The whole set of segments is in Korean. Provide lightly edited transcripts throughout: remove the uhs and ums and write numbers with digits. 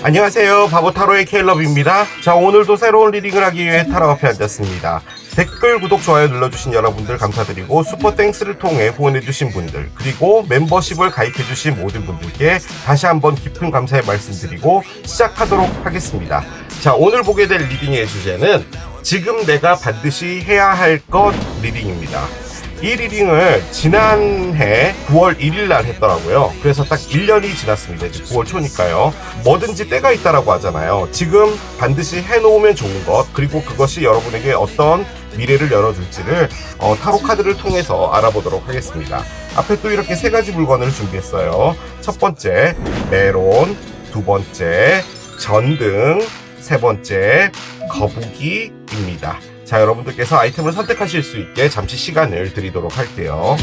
안녕하세요, 바보타로의 케일럽입니다. 자, 오늘도 새로운 리딩을 하기 위해 타로 앞에 앉았습니다. 댓글, 구독, 좋아요 눌러주신 여러분들 감사드리고, 슈퍼땡스를 통해 후원해주신 분들, 그리고 멤버십을 가입해주신 모든 분들께 다시 한번 깊은 감사의 말씀드리고 시작하도록 하겠습니다. 자, 오늘 보게 될 리딩의 주제는 지금 내가 반드시 해야 할 것 리딩입니다. 이 리딩을 지난해 9월 1일 날 했더라고요. 그래서 딱 1년이 지났습니다. 이제 9월 초니까요. 뭐든지 때가 있다라고 하잖아요. 지금 반드시 해놓으면 좋은 것, 그리고 그것이 여러분에게 어떤 미래를 열어줄지를 타로 카드를 통해서 알아보도록 하겠습니다. 앞에 또 이렇게 세 가지 물건을 준비했어요. 첫 번째 메론, 두 번째 전등, 세 번째 거북이입니다. 자, 여러분들께서 아이템을 선택하실 수 있게 잠시 시간을 드리도록 할게요.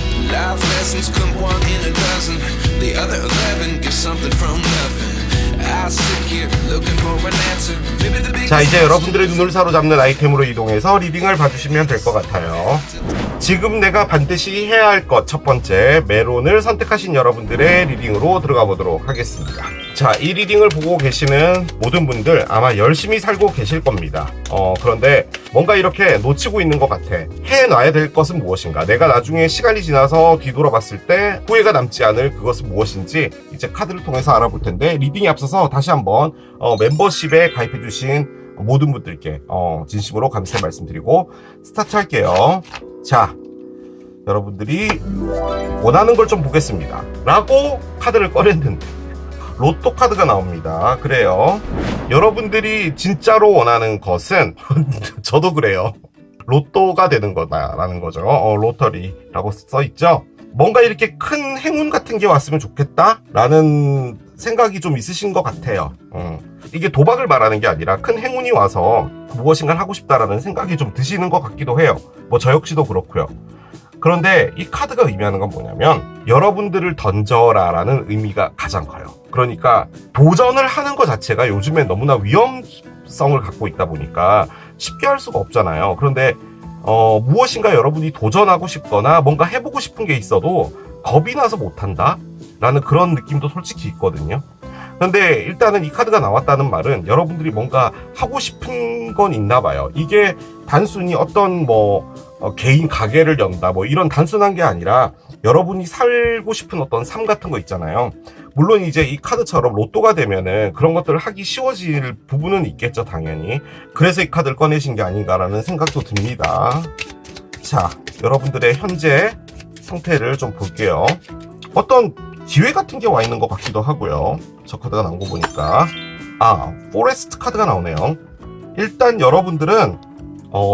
자, 이제 여러분들의 눈을 사로잡는 아이템으로 이동해서 리딩을 봐주시면 될 것 같아요. 지금 내가 반드시 해야 할 것 첫 번째 메론을 선택하신 여러분들의 리딩으로 들어가 보도록 하겠습니다. 자, 이 리딩을 보고 계시는 모든 분들 아마 열심히 살고 계실 겁니다. 그런데 뭔가 이렇게 놓치고 있는 것 같아. 해놔야 될 것은 무엇인가? 내가 나중에 시간이 지나서 뒤돌아봤을 때 후회가 남지 않을 그것은 무엇인지 이제 카드를 통해서 알아볼 텐데, 리딩에 앞서서 다시 한번 멤버십에 가입해주신 모든 분들께 진심으로 감사의 말씀드리고 스타트 할게요. 자, 여러분들이 원하는 걸 좀 보겠습니다 라고 카드를 꺼냈는데 로또 카드가 나옵니다. 그래요, 여러분들이 진짜로 원하는 것은 저도 그래요, 로또가 되는 거다라는 거죠. 로터리라고 써있죠. 뭔가 이렇게 큰 행운 같은 게 왔으면 좋겠다라는 생각이 좀 있으신 것 같아요. 이게 도박을 말하는 게 아니라 큰 행운이 와서 무엇인가를 하고 싶다라는 생각이 좀 드시는 것 같기도 해요. 뭐 저 역시도 그렇고요. 그런데 이 카드가 의미하는 건 뭐냐면 여러분들을 던져라 라는 의미가 가장 커요. 그러니까 도전을 하는 것 자체가 요즘에 너무나 위험성을 갖고 있다 보니까 쉽게 할 수가 없잖아요. 그런데 무엇인가 여러분이 도전하고 싶거나 뭔가 해보고 싶은 게 있어도 겁이 나서 못한다 라는 그런 느낌도 솔직히 있거든요. 그런데 일단은 이 카드가 나왔다는 말은 여러분들이 뭔가 하고 싶은 건 있나 봐요. 이게 단순히 어떤 개인 가게를 연다 이런 단순한 게 아니라 여러분이 살고 싶은 어떤 삶 같은 거 있잖아요. 물론 이제 이 카드처럼 로또가 되면은 그런 것들을 하기 쉬워질 부분은 있겠죠, 당연히. 그래서 이 카드를 꺼내신 게 아닌가라는 생각도 듭니다. 자, 여러분들의 현재 상태를 좀 볼게요. 어떤 기회 같은 게 와 있는 것 같기도 하고요. 저 카드가 나온 거 보니까 포레스트 카드가 나오네요. 일단 여러분들은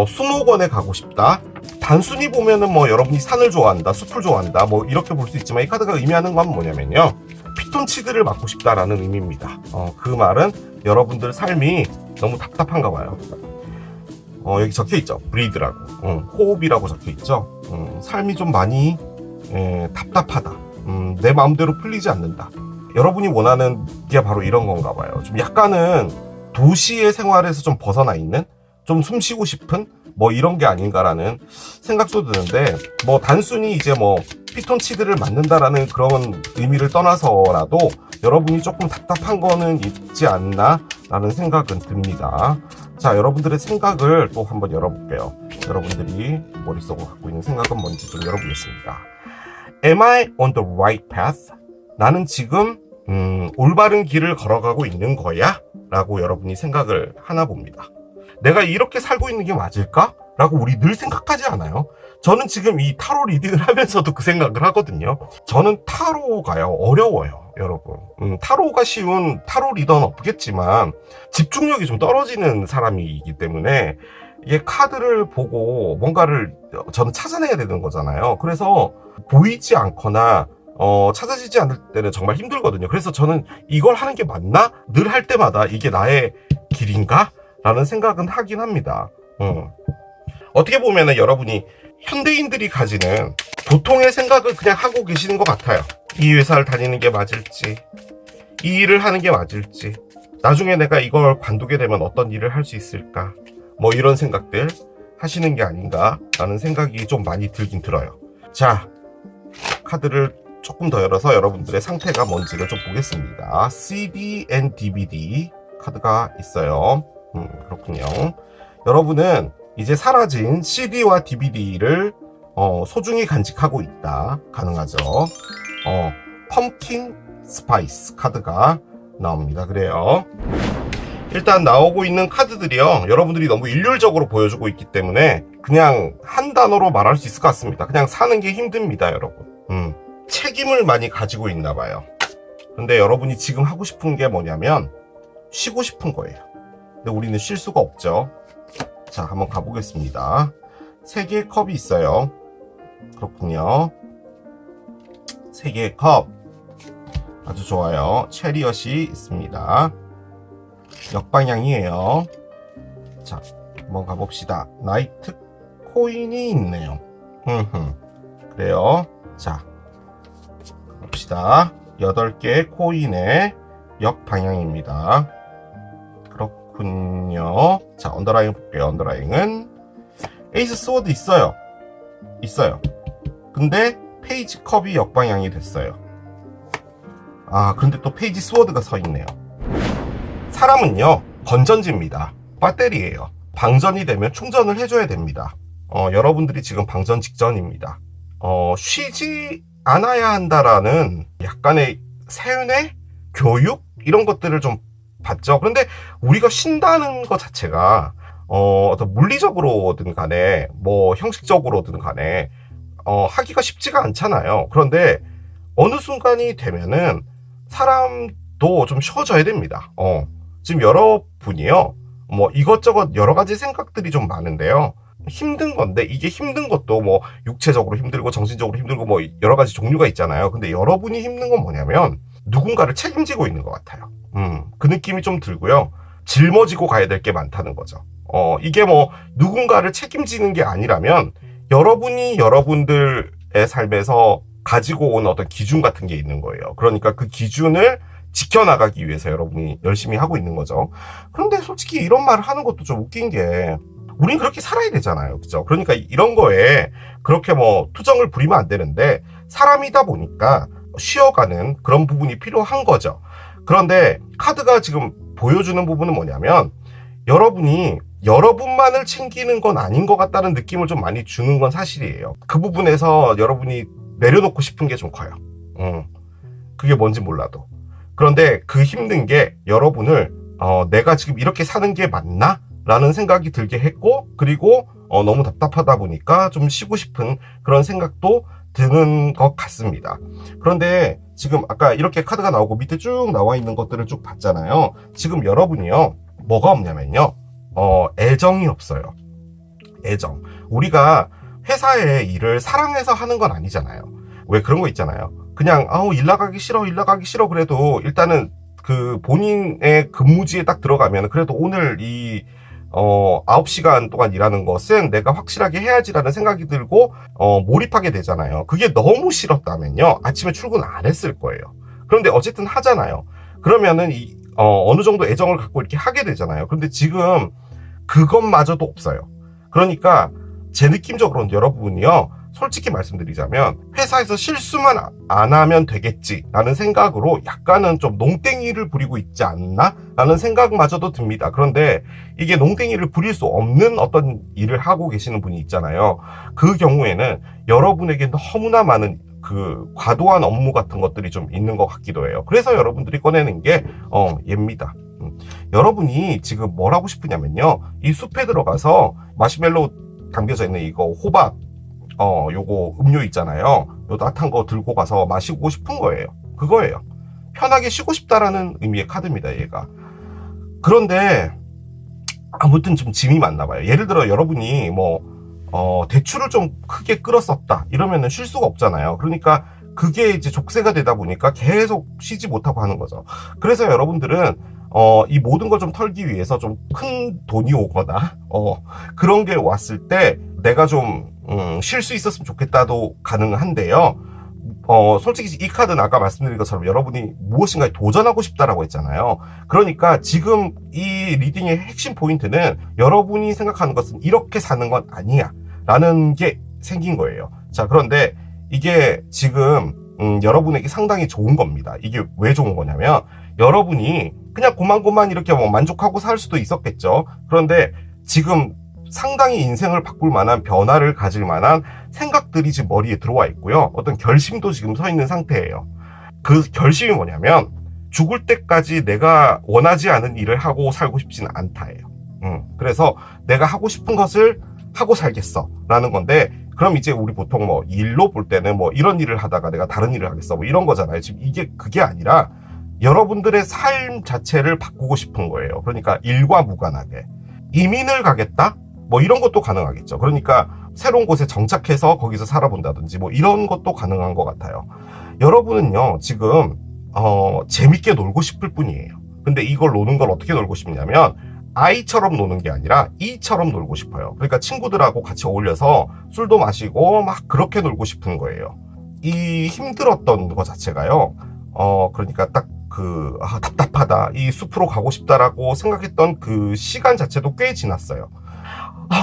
수목원에 가고 싶다. 단순히 보면은 여러분이 산을 좋아한다, 숲을 좋아한다, 이렇게 볼 수 있지만 이 카드가 의미하는 건 뭐냐면요, 피톤치드를 맞고 싶다라는 의미입니다. 그 말은 여러분들 삶이 너무 답답한가 봐요. 여기 적혀 있죠, 브리드라고, 호흡이라고 적혀 있죠. 삶이 좀 많이 답답하다, 내 마음대로 풀리지 않는다. 여러분이 원하는 게 바로 이런 건가 봐요. 좀 약간은 도시의 생활에서 좀 벗어나 있는, 좀 숨 쉬고 싶은 이런 게 아닌가라는 생각도 드는데, 단순히 이제 피톤치드를 맞는다라는 그런 의미를 떠나서라도 여러분이 조금 답답한 거는 있지 않나 라는 생각은 듭니다. 자, 여러분들의 생각을 또 한번 열어볼게요. 여러분들이 머릿속으로 갖고 있는 생각은 뭔지 좀 열어보겠습니다. Am I on the right path? 나는 지금 올바른 길을 걸어가고 있는 거야? 라고 여러분이 생각을 하나 봅니다. 내가 이렇게 살고 있는 게 맞을까? 라고 우리 늘 생각하지 않아요? 저는 지금 이 타로 리딩을 하면서도 그 생각을 하거든요. 저는 타로가요, 어려워요, 여러분. 타로가 쉬운 타로 리더는 없겠지만 집중력이 좀 떨어지는 사람이기 때문에 이게 카드를 보고 뭔가를 저는 찾아내야 되는 거잖아요. 그래서 보이지 않거나 찾아지지 않을 때는 정말 힘들거든요. 그래서 저는 이걸 하는 게 맞나? 늘 할 때마다 이게 나의 길인가? 라는 생각은 하긴 합니다. 어떻게 보면은 여러분이 현대인들이 가지는 보통의 생각을 그냥 하고 계시는 것 같아요. 이 회사를 다니는 게 맞을지, 이 일을 하는 게 맞을지, 나중에 내가 이걸 관두게 되면 어떤 일을 할 수 있을까, 이런 생각들 하시는 게 아닌가 라는 생각이 좀 많이 들긴 들어요. 자, 카드를 조금 더 열어서 여러분들의 상태가 뭔지를 좀 보겠습니다. CD and DVD 카드가 있어요. 그렇군요. 여러분은 이제 사라진 CD와 DVD를 소중히 간직하고 있다. 가능하죠. 펌킨 스파이스 카드가 나옵니다. 그래요. 일단 나오고 있는 카드들이요, 여러분들이 너무 일률적으로 보여주고 있기 때문에 그냥 한 단어로 말할 수 있을 것 같습니다. 그냥 사는 게 힘듭니다, 여러분. 책임을 많이 가지고 있나 봐요. 근데 여러분이 지금 하고 싶은 게 뭐냐면 쉬고 싶은 거예요. 근데 우리는 쉴 수가 없죠. 자, 한번 가보겠습니다. 3개의 컵이 있어요. 그렇군요. 3개의 컵. 아주 좋아요. 체리엇이 있습니다. 역방향이에요. 자, 한번 가봅시다. 나이트 코인이 있네요. 그래요. 자, 봅시다. 8개의 코인의 역방향입니다. 그렇군요. 자, 언더라인 볼게요. 언더라인은 에이스 스워드 있어요. 근데 페이지 컵이 역방향이 됐어요. 그런데 또 페이지 스워드가 서 있네요. 사람은요, 건전지입니다. 배터리예요. 방전이 되면 충전을 해줘야 됩니다. 여러분들이 지금 방전 직전입니다. 쉬지 않아야 한다라는 약간의 세뇌? 교육? 이런 것들을 좀 봤죠. 그런데 우리가 쉰다는 것 자체가 어떤 물리적으로든 간에 뭐 형식적으로든 간에 하기가 쉽지가 않잖아요. 그런데 어느 순간이 되면은 사람도 좀 쉬어져야 됩니다. 지금 여러분이요, 뭐 이것저것 여러 가지 생각들이 좀 많은데요. 힘든 건데, 이게 힘든 것도 뭐 육체적으로 힘들고 정신적으로 힘들고 뭐 여러 가지 종류가 있잖아요. 근데 여러분이 힘든 건 뭐냐면 누군가를 책임지고 있는 것 같아요. 그 느낌이 좀 들고요. 짊어지고 가야 될 게 많다는 거죠. 이게 뭐 누군가를 책임지는 게 아니라면 여러분이 여러분들의 삶에서 가지고 온 어떤 기준 같은 게 있는 거예요. 그러니까 그 기준을 지켜나가기 위해서 여러분이 열심히 하고 있는 거죠. 그런데 솔직히 이런 말을 하는 것도 좀 웃긴 게, 우린 그렇게 살아야 되잖아요. 그죠? 그러니까 이런 거에 그렇게 뭐 투정을 부리면 안 되는데, 사람이다 보니까 쉬어가는 그런 부분이 필요한 거죠. 그런데 카드가 지금 보여주는 부분은 뭐냐면, 여러분이 여러분만을 챙기는 건 아닌 것 같다는 느낌을 좀 많이 주는 건 사실이에요. 그 부분에서 여러분이 내려놓고 싶은 게 좀 커요. 그게 뭔지 몰라도. 그런데 그 힘든 게 여러분을 내가 지금 이렇게 사는 게 맞나? 라는 생각이 들게 했고, 그리고 너무 답답하다 보니까 좀 쉬고 싶은 그런 생각도 드는 것 같습니다. 그런데 지금 아까 이렇게 카드가 나오고 밑에 쭉 나와 있는 것들을 쭉 봤잖아요. 지금 여러분이요, 뭐가 없냐면요, 애정이 없어요. 애정. 우리가 회사의 일을 사랑해서 하는 건 아니잖아요. 왜 그런 거 있잖아요. 그냥 일 나가기 싫어 그래도 일단은 그 본인의 근무지에 딱 들어가면 그래도 오늘 이 9시간 동안 일하는 것은 내가 확실하게 해야지라는 생각이 들고 몰입하게 되잖아요. 그게 너무 싫었다면요, 아침에 출근 안 했을 거예요. 그런데 어쨌든 하잖아요. 그러면은 어느 정도 애정을 갖고 이렇게 하게 되잖아요. 그런데 지금 그것마저도 없어요. 그러니까 제 느낌적으로는 여러분이요, 솔직히 말씀드리자면 회사에서 실수만 안 하면 되겠지라는 생각으로 약간은 좀 농땡이를 부리고 있지 않나? 라는 생각마저도 듭니다. 그런데 이게 농땡이를 부릴 수 없는 어떤 일을 하고 계시는 분이 있잖아요. 그 경우에는 여러분에게 너무나 많은 그 과도한 업무 같은 것들이 좀 있는 것 같기도 해요. 그래서 여러분들이 꺼내는 게 얘입니다. 여러분이 지금 뭘 하고 싶으냐면요, 이 숲에 들어가서 마시멜로 담겨져 있는 이거 호박 요거 음료 있잖아요. 요 따뜻한 거 들고 가서 마시고 싶은 거예요. 그거예요. 편하게 쉬고 싶다라는 의미의 카드입니다, 얘가. 그런데 아무튼 좀 짐이 많나 봐요. 예를 들어 여러분이 뭐 대출을 좀 크게 끌었었다 이러면은 쉴 수가 없잖아요. 그러니까 그게 이제 족쇄가 되다 보니까 계속 쉬지 못하고 하는 거죠. 그래서 여러분들은 이 모든 걸 좀 털기 위해서 좀 큰 돈이 오거나 그런 게 왔을 때 내가 좀 쉴 수 있었으면 좋겠다도 가능한데요. 솔직히 이 카드는 아까 말씀드린 것처럼 여러분이 무엇인가에 도전하고 싶다라고 했잖아요. 그러니까 지금 이 리딩의 핵심 포인트는 여러분이 생각하는 것은 이렇게 사는 건 아니야 라는 게 생긴 거예요. 자, 그런데 이게 지금 여러분에게 상당히 좋은 겁니다. 이게 왜 좋은 거냐면 여러분이 그냥 고만고만 이렇게 뭐 만족하고 살 수도 있었겠죠. 그런데 지금 상당히 인생을 바꿀 만한 변화를 가질 만한 생각들이 지금 머리에 들어와 있고요. 어떤 결심도 지금 서 있는 상태예요. 그 결심이 뭐냐면 죽을 때까지 내가 원하지 않은 일을 하고 살고 싶지는 않다예요. 그래서 내가 하고 싶은 것을 하고 살겠어 라는 건데, 그럼 이제 우리 보통 뭐 일로 볼 때는 뭐 이런 일을 하다가 내가 다른 일을 하겠어 뭐 이런 거잖아요. 지금 이게 그게 아니라 여러분들의 삶 자체를 바꾸고 싶은 거예요. 그러니까 일과 무관하게 이민을 가겠다? 뭐 이런 것도 가능하겠죠. 그러니까 새로운 곳에 정착해서 거기서 살아본다든지 뭐 이런 것도 가능한 것 같아요. 여러분은요 지금 재밌게 놀고 싶을 뿐이에요. 근데 이걸 노는 걸 어떻게 놀고 싶냐면 아이처럼 노는 게 아니라 이처럼 놀고 싶어요. 그러니까 친구들하고 같이 어울려서 술도 마시고 막 그렇게 놀고 싶은 거예요. 이 힘들었던 거 자체가요. 그러니까 딱 답답하다, 이 숲으로 가고 싶다라고 생각했던 그 시간 자체도 꽤 지났어요.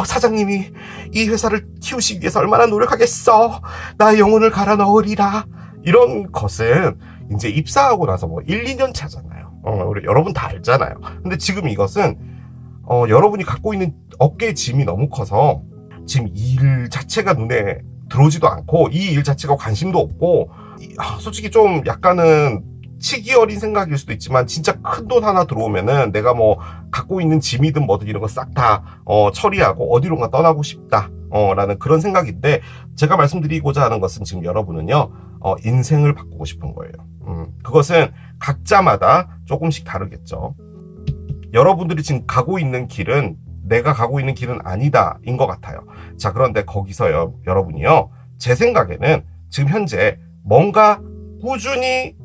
사장님이 이 회사를 키우시기 위해서 얼마나 노력하겠어. 나의 영혼을 갈아 넣으리라. 이런 것은 이제 입사하고 나서 뭐 1, 2년 차잖아요. 우리 여러분 다 알잖아요. 근데 지금 이것은 여러분이 갖고 있는 어깨의 짐이 너무 커서 지금 일 자체가 눈에 들어오지도 않고 이 일 자체가 관심도 없고 솔직히 좀 약간은 치기 어린 생각일 수도 있지만 진짜 큰 돈 하나 들어오면은 내가 뭐 갖고 있는 짐이든 뭐든 이런 거 싹 다 처리하고 어디론가 떠나고 싶다 라는 그런 생각인데, 제가 말씀드리고자 하는 것은 지금 여러분은요 인생을 바꾸고 싶은 거예요. 그것은 각자마다 조금씩 다르겠죠. 여러분들이 지금 가고 있는 길은 내가 가고 있는 길은 아니다 인 것 같아요. 자, 그런데 거기서요 여러분이요 제 생각에는 지금 현재 뭔가 꾸준히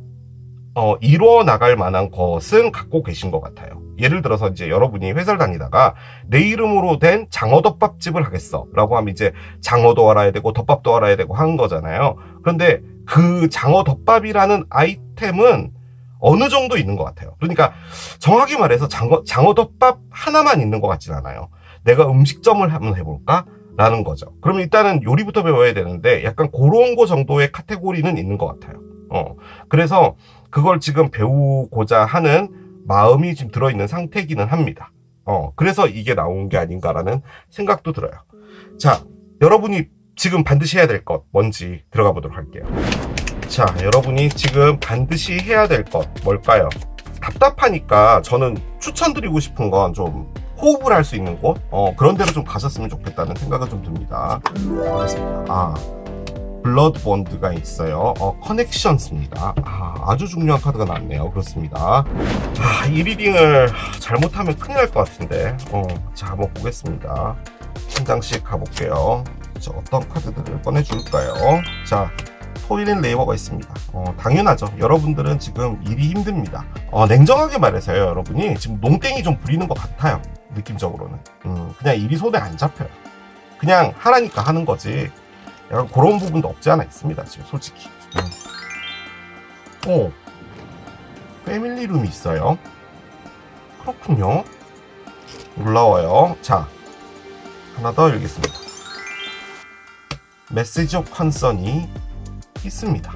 이루어 나갈 만한 것은 갖고 계신 것 같아요. 예를 들어서 이제 여러분이 회사를 다니다가 내 이름으로 된 장어덮밥집을 하겠어 라고 하면 이제 장어도 알아야 되고 덮밥도 알아야 되고 하는 거잖아요. 그런데 그 장어덮밥이라는 아이템은 어느 정도 있는 것 같아요. 그러니까 정확히 말해서 장어덮밥 하나만 있는 것 같진 않아요. 내가 음식점을 한번 해볼까? 라는 거죠. 그러면 일단은 요리부터 배워야 되는데 약간 그런 거 정도의 카테고리는 있는 것 같아요. 그래서 그걸 지금 배우고자 하는 마음이 지금 들어있는 상태이기는 합니다. 그래서 이게 나온 게 아닌가라는 생각도 들어요. 자, 여러분이 지금 반드시 해야 될 것 뭔지 들어가 보도록 할게요. 자, 여러분이 지금 반드시 해야 될 것 뭘까요? 답답하니까 저는 추천드리고 싶은 건 좀 호흡을 할 수 있는 곳? 그런 데로 좀 가셨으면 좋겠다는 생각은 좀 듭니다. 알겠습니다. 블러드 본드가 있어요. 커넥션스입니다. 아주 중요한 카드가 나왔네요. 그렇습니다. 이 리딩을 잘못하면 큰일 날 것 같은데. 자, 한번 보겠습니다. 한 장씩 가볼게요. 자, 어떤 카드들을 꺼내줄까요? 자, 토일앤 레이버가 있습니다. 당연하죠. 여러분들은 지금 일이 힘듭니다. 냉정하게 말해서요, 여러분이 지금 농땡이 좀 부리는 것 같아요. 느낌적으로는. 그냥 일이 손에 안 잡혀요. 그냥 하라니까 하는 거지. 약간 그런 부분도 없지 않아 있습니다. 지금 솔직히. 패밀리룸이 있어요. 그렇군요. 놀라워요. 자, 하나 더 읽겠습니다. 메시지 오브 컨선이 있습니다.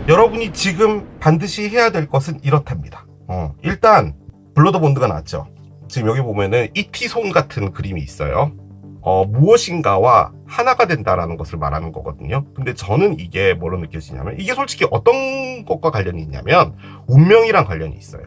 여러분이 지금 반드시 해야 될 것은 이렇답니다. 일단 블러드 본드가 나왔죠. 지금 여기 보면은 이티 손 같은 그림이 있어요. 무엇인가와 하나가 된다라는 것을 말하는 거거든요. 근데 저는 이게 뭐로 느껴지냐면, 이게 솔직히 어떤 것과 관련이 있냐면 운명이랑 관련이 있어요.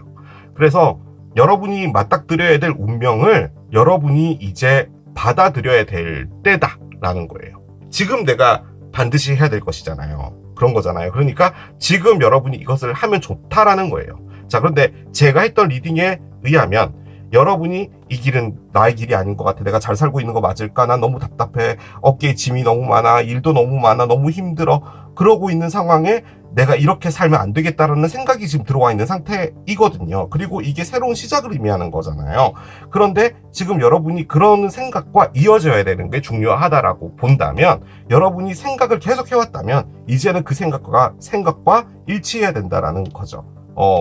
그래서 여러분이 맞닥뜨려야 될 운명을 여러분이 이제 받아들여야 될 때다라는 거예요. 지금 내가 반드시 해야 될 것이잖아요. 그런 거잖아요. 그러니까 지금 여러분이 이것을 하면 좋다라는 거예요. 자, 그런데 제가 했던 리딩에 의하면 여러분이 이 길은 나의 길이 아닌 것 같아. 내가 잘 살고 있는 거 맞을까? 난 너무 답답해. 어깨에 짐이 너무 많아. 일도 너무 많아. 너무 힘들어. 그러고 있는 상황에 내가 이렇게 살면 안 되겠다라는 생각이 지금 들어와 있는 상태이거든요. 그리고 이게 새로운 시작을 의미하는 거잖아요. 그런데 지금 여러분이 그런 생각과 이어져야 되는 게 중요하다라고 본다면, 여러분이 생각을 계속 해왔다면 이제는 그 생각과 일치해야 된다라는 거죠.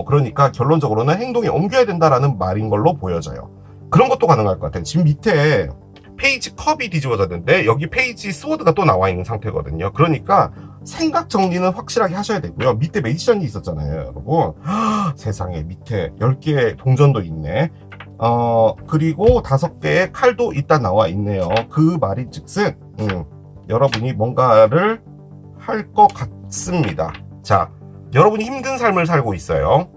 그러니까 결론적으로는 행동에 옮겨야 된다라는 말인 걸로 보여져요. 그런 것도 가능할 것 같아요. 지금 밑에 페이지 컵이 뒤집어졌는데 여기 페이지 스워드가 또 나와 있는 상태거든요. 그러니까 생각 정리는 확실하게 하셔야 되고요. 밑에 매지션이 있었잖아요, 여러분. 세상에, 밑에 10개의 동전도 있네. 그리고 5개의 칼도 일단 나와 있네요. 그 말이 즉슨, 여러분이 뭔가를 할 것 같습니다. 자, 여러분이 힘든 삶을 살고 있어요.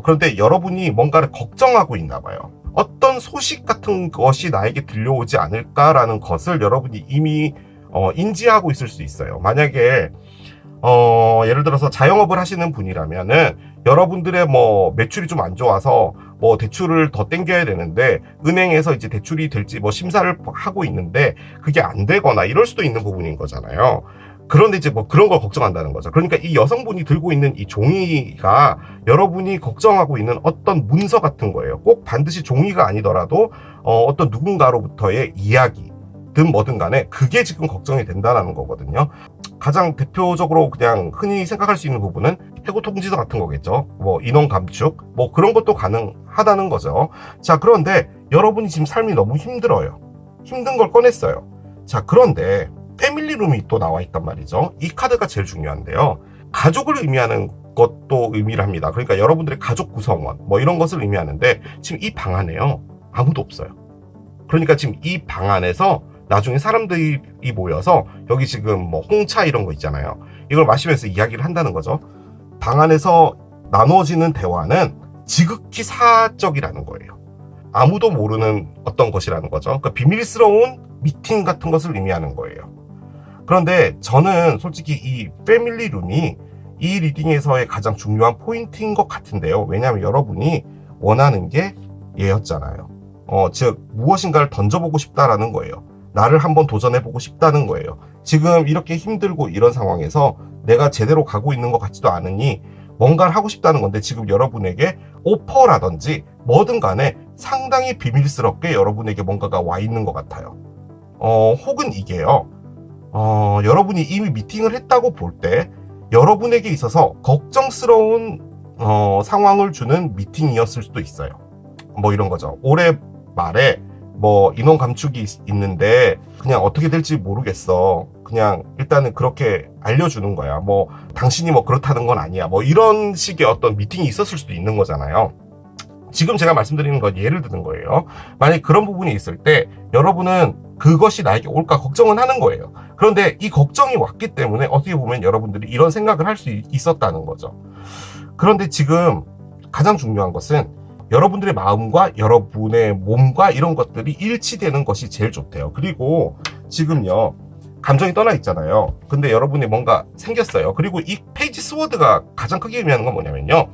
그런데 여러분이 뭔가를 걱정하고 있나 봐요. 어떤 소식 같은 것이 나에게 들려오지 않을까라는 것을 여러분이 이미 인지하고 있을 수 있어요. 만약에 예를 들어서 자영업을 하시는 분이라면은 여러분들의 뭐 매출이 좀 안 좋아서 뭐 대출을 더 땡겨야 되는데 은행에서 이제 대출이 될지 뭐 심사를 하고 있는데 그게 안 되거나 이럴 수도 있는 부분인 거잖아요. 그런데 이제 뭐 그런 걸 걱정한다는 거죠. 그러니까 이 여성분이 들고 있는 이 종이가 여러분이 걱정하고 있는 어떤 문서 같은 거예요. 꼭 반드시 종이가 아니더라도 어떤 누군가로부터의 이야기든 뭐든 간에 그게 지금 걱정이 된다는 거거든요. 가장 대표적으로 그냥 흔히 생각할 수 있는 부분은 해고 통지서 같은 거겠죠. 뭐 인원 감축, 뭐 그런 것도 가능하다는 거죠. 자, 그런데 여러분이 지금 삶이 너무 힘들어요. 힘든 걸 꺼냈어요. 자, 그런데 패밀리룸이 또 나와 있단 말이죠. 이 카드가 제일 중요한데요. 가족을 의미하는 것도 의미를 합니다. 그러니까 여러분들의 가족 구성원, 뭐 이런 것을 의미하는데 지금 이 방 안에요. 아무도 없어요. 그러니까 지금 이 방 안에서 나중에 사람들이 모여서 여기 지금 뭐 홍차 이런 거 있잖아요. 이걸 마시면서 이야기를 한다는 거죠. 방 안에서 나눠지는 대화는 지극히 사적이라는 거예요. 아무도 모르는 어떤 것이라는 거죠. 그러니까 비밀스러운 미팅 같은 것을 의미하는 거예요. 그런데 저는 솔직히 이 패밀리룸이 이 리딩에서의 가장 중요한 포인트인 것 같은데요. 왜냐하면 여러분이 원하는 게 얘였잖아요. 즉 무엇인가를 던져보고 싶다라는 거예요. 나를 한번 도전해보고 싶다는 거예요. 지금 이렇게 힘들고 이런 상황에서 내가 제대로 가고 있는 것 같지도 않으니 뭔가를 하고 싶다는 건데 지금 여러분에게 오퍼라든지 뭐든 간에 상당히 비밀스럽게 여러분에게 뭔가가 와 있는 것 같아요. 혹은 이게요. 여러분이 이미 미팅을 했다고 볼 때 여러분에게 있어서 걱정스러운 상황을 주는 미팅이었을 수도 있어요. 뭐 이런 거죠. 올해 말에 뭐 인원 감축이 있는데 그냥 어떻게 될지 모르겠어. 그냥 일단은 그렇게 알려주는 거야. 뭐 당신이 뭐 그렇다는 건 아니야. 뭐 이런 식의 어떤 미팅이 있었을 수도 있는 거잖아요. 지금 제가 말씀드리는 건 예를 드는 거예요. 만약에 그런 부분이 있을 때 여러분은 그것이 나에게 올까 걱정은 하는 거예요. 그런데 이 걱정이 왔기 때문에 어떻게 보면 여러분들이 이런 생각을 할 수 있었다는 거죠. 그런데 지금 가장 중요한 것은 여러분들의 마음과 여러분의 몸과 이런 것들이 일치되는 것이 제일 좋대요. 그리고 지금요, 감정이 떠나 있잖아요. 근데 여러분이 뭔가 생겼어요. 그리고 이 페이지 스워드가 가장 크게 의미하는 건 뭐냐면요.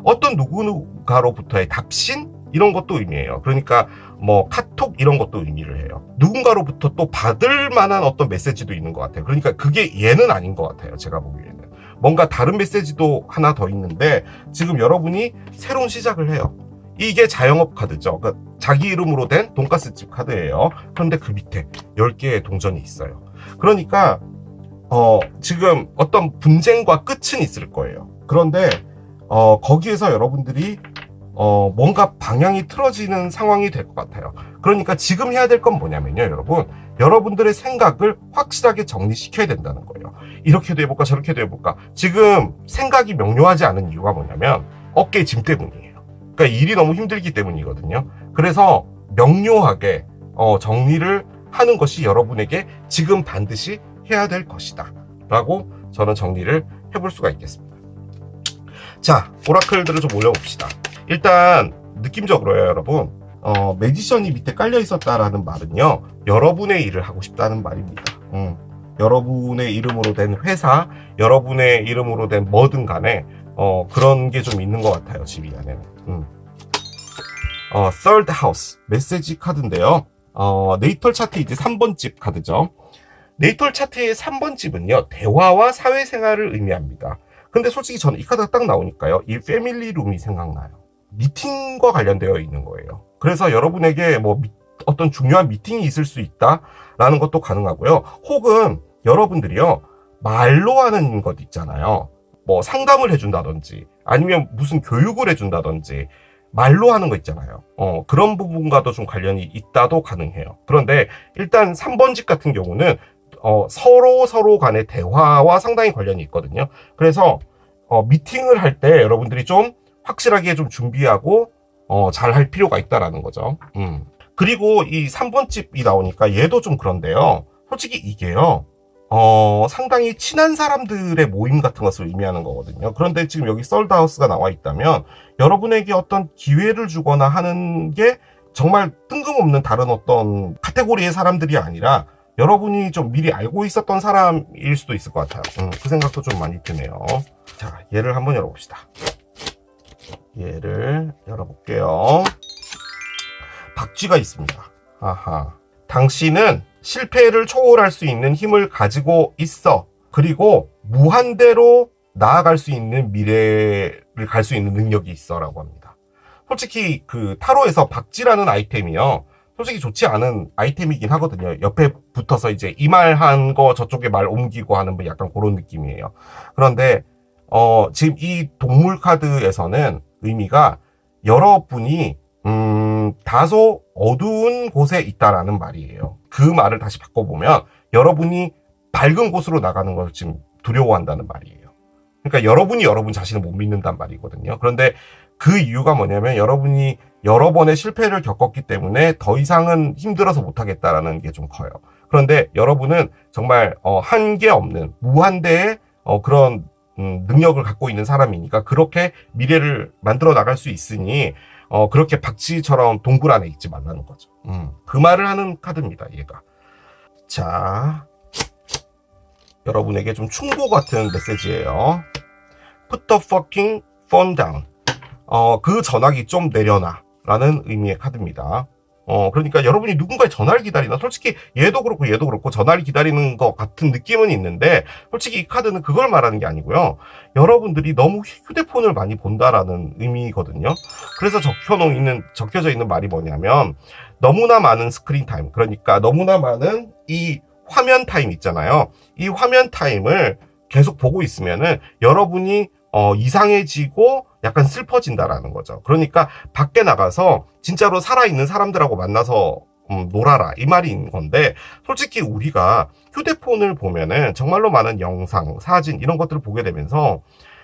어떤 누군가로부터의 답신? 이런 것도 의미해요. 그러니까 뭐 카톡 이런 것도 의미를 해요. 누군가로부터 또 받을 만한 어떤 메시지도 있는 것 같아요. 그러니까 그게 얘는 아닌 것 같아요. 제가 보기에는. 뭔가 다른 메시지도 하나 더 있는데 지금 여러분이 새로운 시작을 해요. 이게 자영업 카드죠. 그러니까 자기 이름으로 된 돈가스집 카드예요. 그런데 그 밑에 10개의 동전이 있어요. 그러니까 지금 어떤 분쟁과 끝은 있을 거예요. 그런데 거기에서 여러분들이 뭔가 방향이 틀어지는 상황이 될 것 같아요. 그러니까 지금 해야 될 건 뭐냐면요, 여러분. 여러분들의 생각을 확실하게 정리시켜야 된다는 거예요. 이렇게도 해볼까, 저렇게도 해볼까. 지금 생각이 명료하지 않은 이유가 뭐냐면 어깨에 짐 때문이에요. 그러니까 일이 너무 힘들기 때문이거든요. 그래서 명료하게 정리를 하는 것이 여러분에게 지금 반드시 해야 될 것이다 라고 저는 정리를 해볼 수가 있겠습니다. 자, 오라클들을 좀 올려봅시다. 일단 느낌적으로요, 여러분. 매지션이 밑에 깔려 있었다라는 말은요, 여러분의 일을 하고 싶다는 말입니다. 여러분의 이름으로 된 회사, 여러분의 이름으로 된 뭐든 간에 그런 게 좀 있는 것 같아요, 집 이 안에는. Third House 메시지 카드인데요. 네이털 차트 이제 3번 집 카드죠. 네이털 차트의 3번 집은요, 대화와 사회생활을 의미합니다. 근데 솔직히 저는 이 카드가 딱 나오니까요, 이 패밀리룸이 생각나요. 미팅과 관련되어 있는 거예요. 그래서 여러분에게 뭐 어떤 중요한 미팅이 있을 수 있다라는 것도 가능하고요. 혹은 여러분들이요, 말로 하는 것 있잖아요. 뭐 상담을 해준다든지 아니면 무슨 교육을 해준다든지 말로 하는 거 있잖아요. 그런 부분과도 좀 관련이 있다도 가능해요. 그런데 일단 3번 집 같은 경우는 서로 간의 대화와 상당히 관련이 있거든요. 그래서 미팅을 할 때 여러분들이 좀 확실하게 좀 준비하고 잘 할 필요가 있다라는 거죠. 그리고 이 3번 집이 나오니까 얘도 좀 그런데요. 솔직히 이게요. 상당히 친한 사람들의 모임 같은 것을 의미하는 거거든요. 그런데 지금 여기 썰드하우스가 나와 있다면 여러분에게 어떤 기회를 주거나 하는 게 정말 뜬금없는 다른 어떤 카테고리의 사람들이 아니라 여러분이 좀 미리 알고 있었던 사람일 수도 있을 것 같아요. 그 생각도 좀 많이 드네요. 자, 얘를 한번 열어봅시다. 얘를 열어볼게요. 박쥐가 있습니다. 아하. 당신은 실패를 초월할 수 있는 힘을 가지고 있어. 그리고 무한대로 나아갈 수 있는 미래를 갈 수 있는 능력이 있어 라고 합니다. 솔직히 그 타로에서 박쥐라는 아이템이요. 솔직히 좋지 않은 아이템이긴 하거든요. 옆에 붙어서 이제 이 말 한 거 저쪽에 말 옮기고 하는 뭐 약간 그런 느낌이에요. 그런데 지금 이 동물 카드에서는 의미가 여러분이 다소 어두운 곳에 있다라는 말이에요. 그 말을 다시 바꿔보면 여러분이 밝은 곳으로 나가는 걸 지금 두려워한다는 말이에요. 그러니까 여러분이 여러분 자신을 못 믿는단 말이거든요. 그런데 그 이유가 뭐냐면 여러분이 여러 번의 실패를 겪었기 때문에 더 이상은 힘들어서 못하겠다라는 게 좀 커요. 그런데 여러분은 정말 한계 없는 무한대의 그런 능력을 갖고 있는 사람이니까 그렇게 미래를 만들어 나갈 수 있으니 그렇게 박쥐처럼 동굴 안에 있지 말라는 거죠. 그 말을 하는 카드입니다, 얘가. 자, 여러분에게 좀 충고 같은 메시지예요. Put the fucking phone down. 그 전화기 좀 내려놔. 라는 의미의 카드입니다. 그러니까 여러분이 누군가의 전화를 기다리나, 솔직히 얘도 그렇고 전화를 기다리는 것 같은 느낌은 있는데, 솔직히 이 카드는 그걸 말하는 게 아니고요. 여러분들이 너무 휴대폰을 많이 본다라는 의미거든요. 그래서 적혀져 있는 말이 뭐냐면, 너무나 많은 스크린 타임, 그러니까 너무나 많은 이 화면 타임 있잖아요. 이 화면 타임을 계속 보고 있으면은 여러분이 이상해지고 약간 슬퍼진다라는 거죠. 그러니까 밖에 나가서 진짜로 살아있는 사람들하고 만나서 놀아라 이 말인 건데, 솔직히 우리가 휴대폰을 보면은 정말로 많은 영상, 사진 이런 것들을 보게 되면서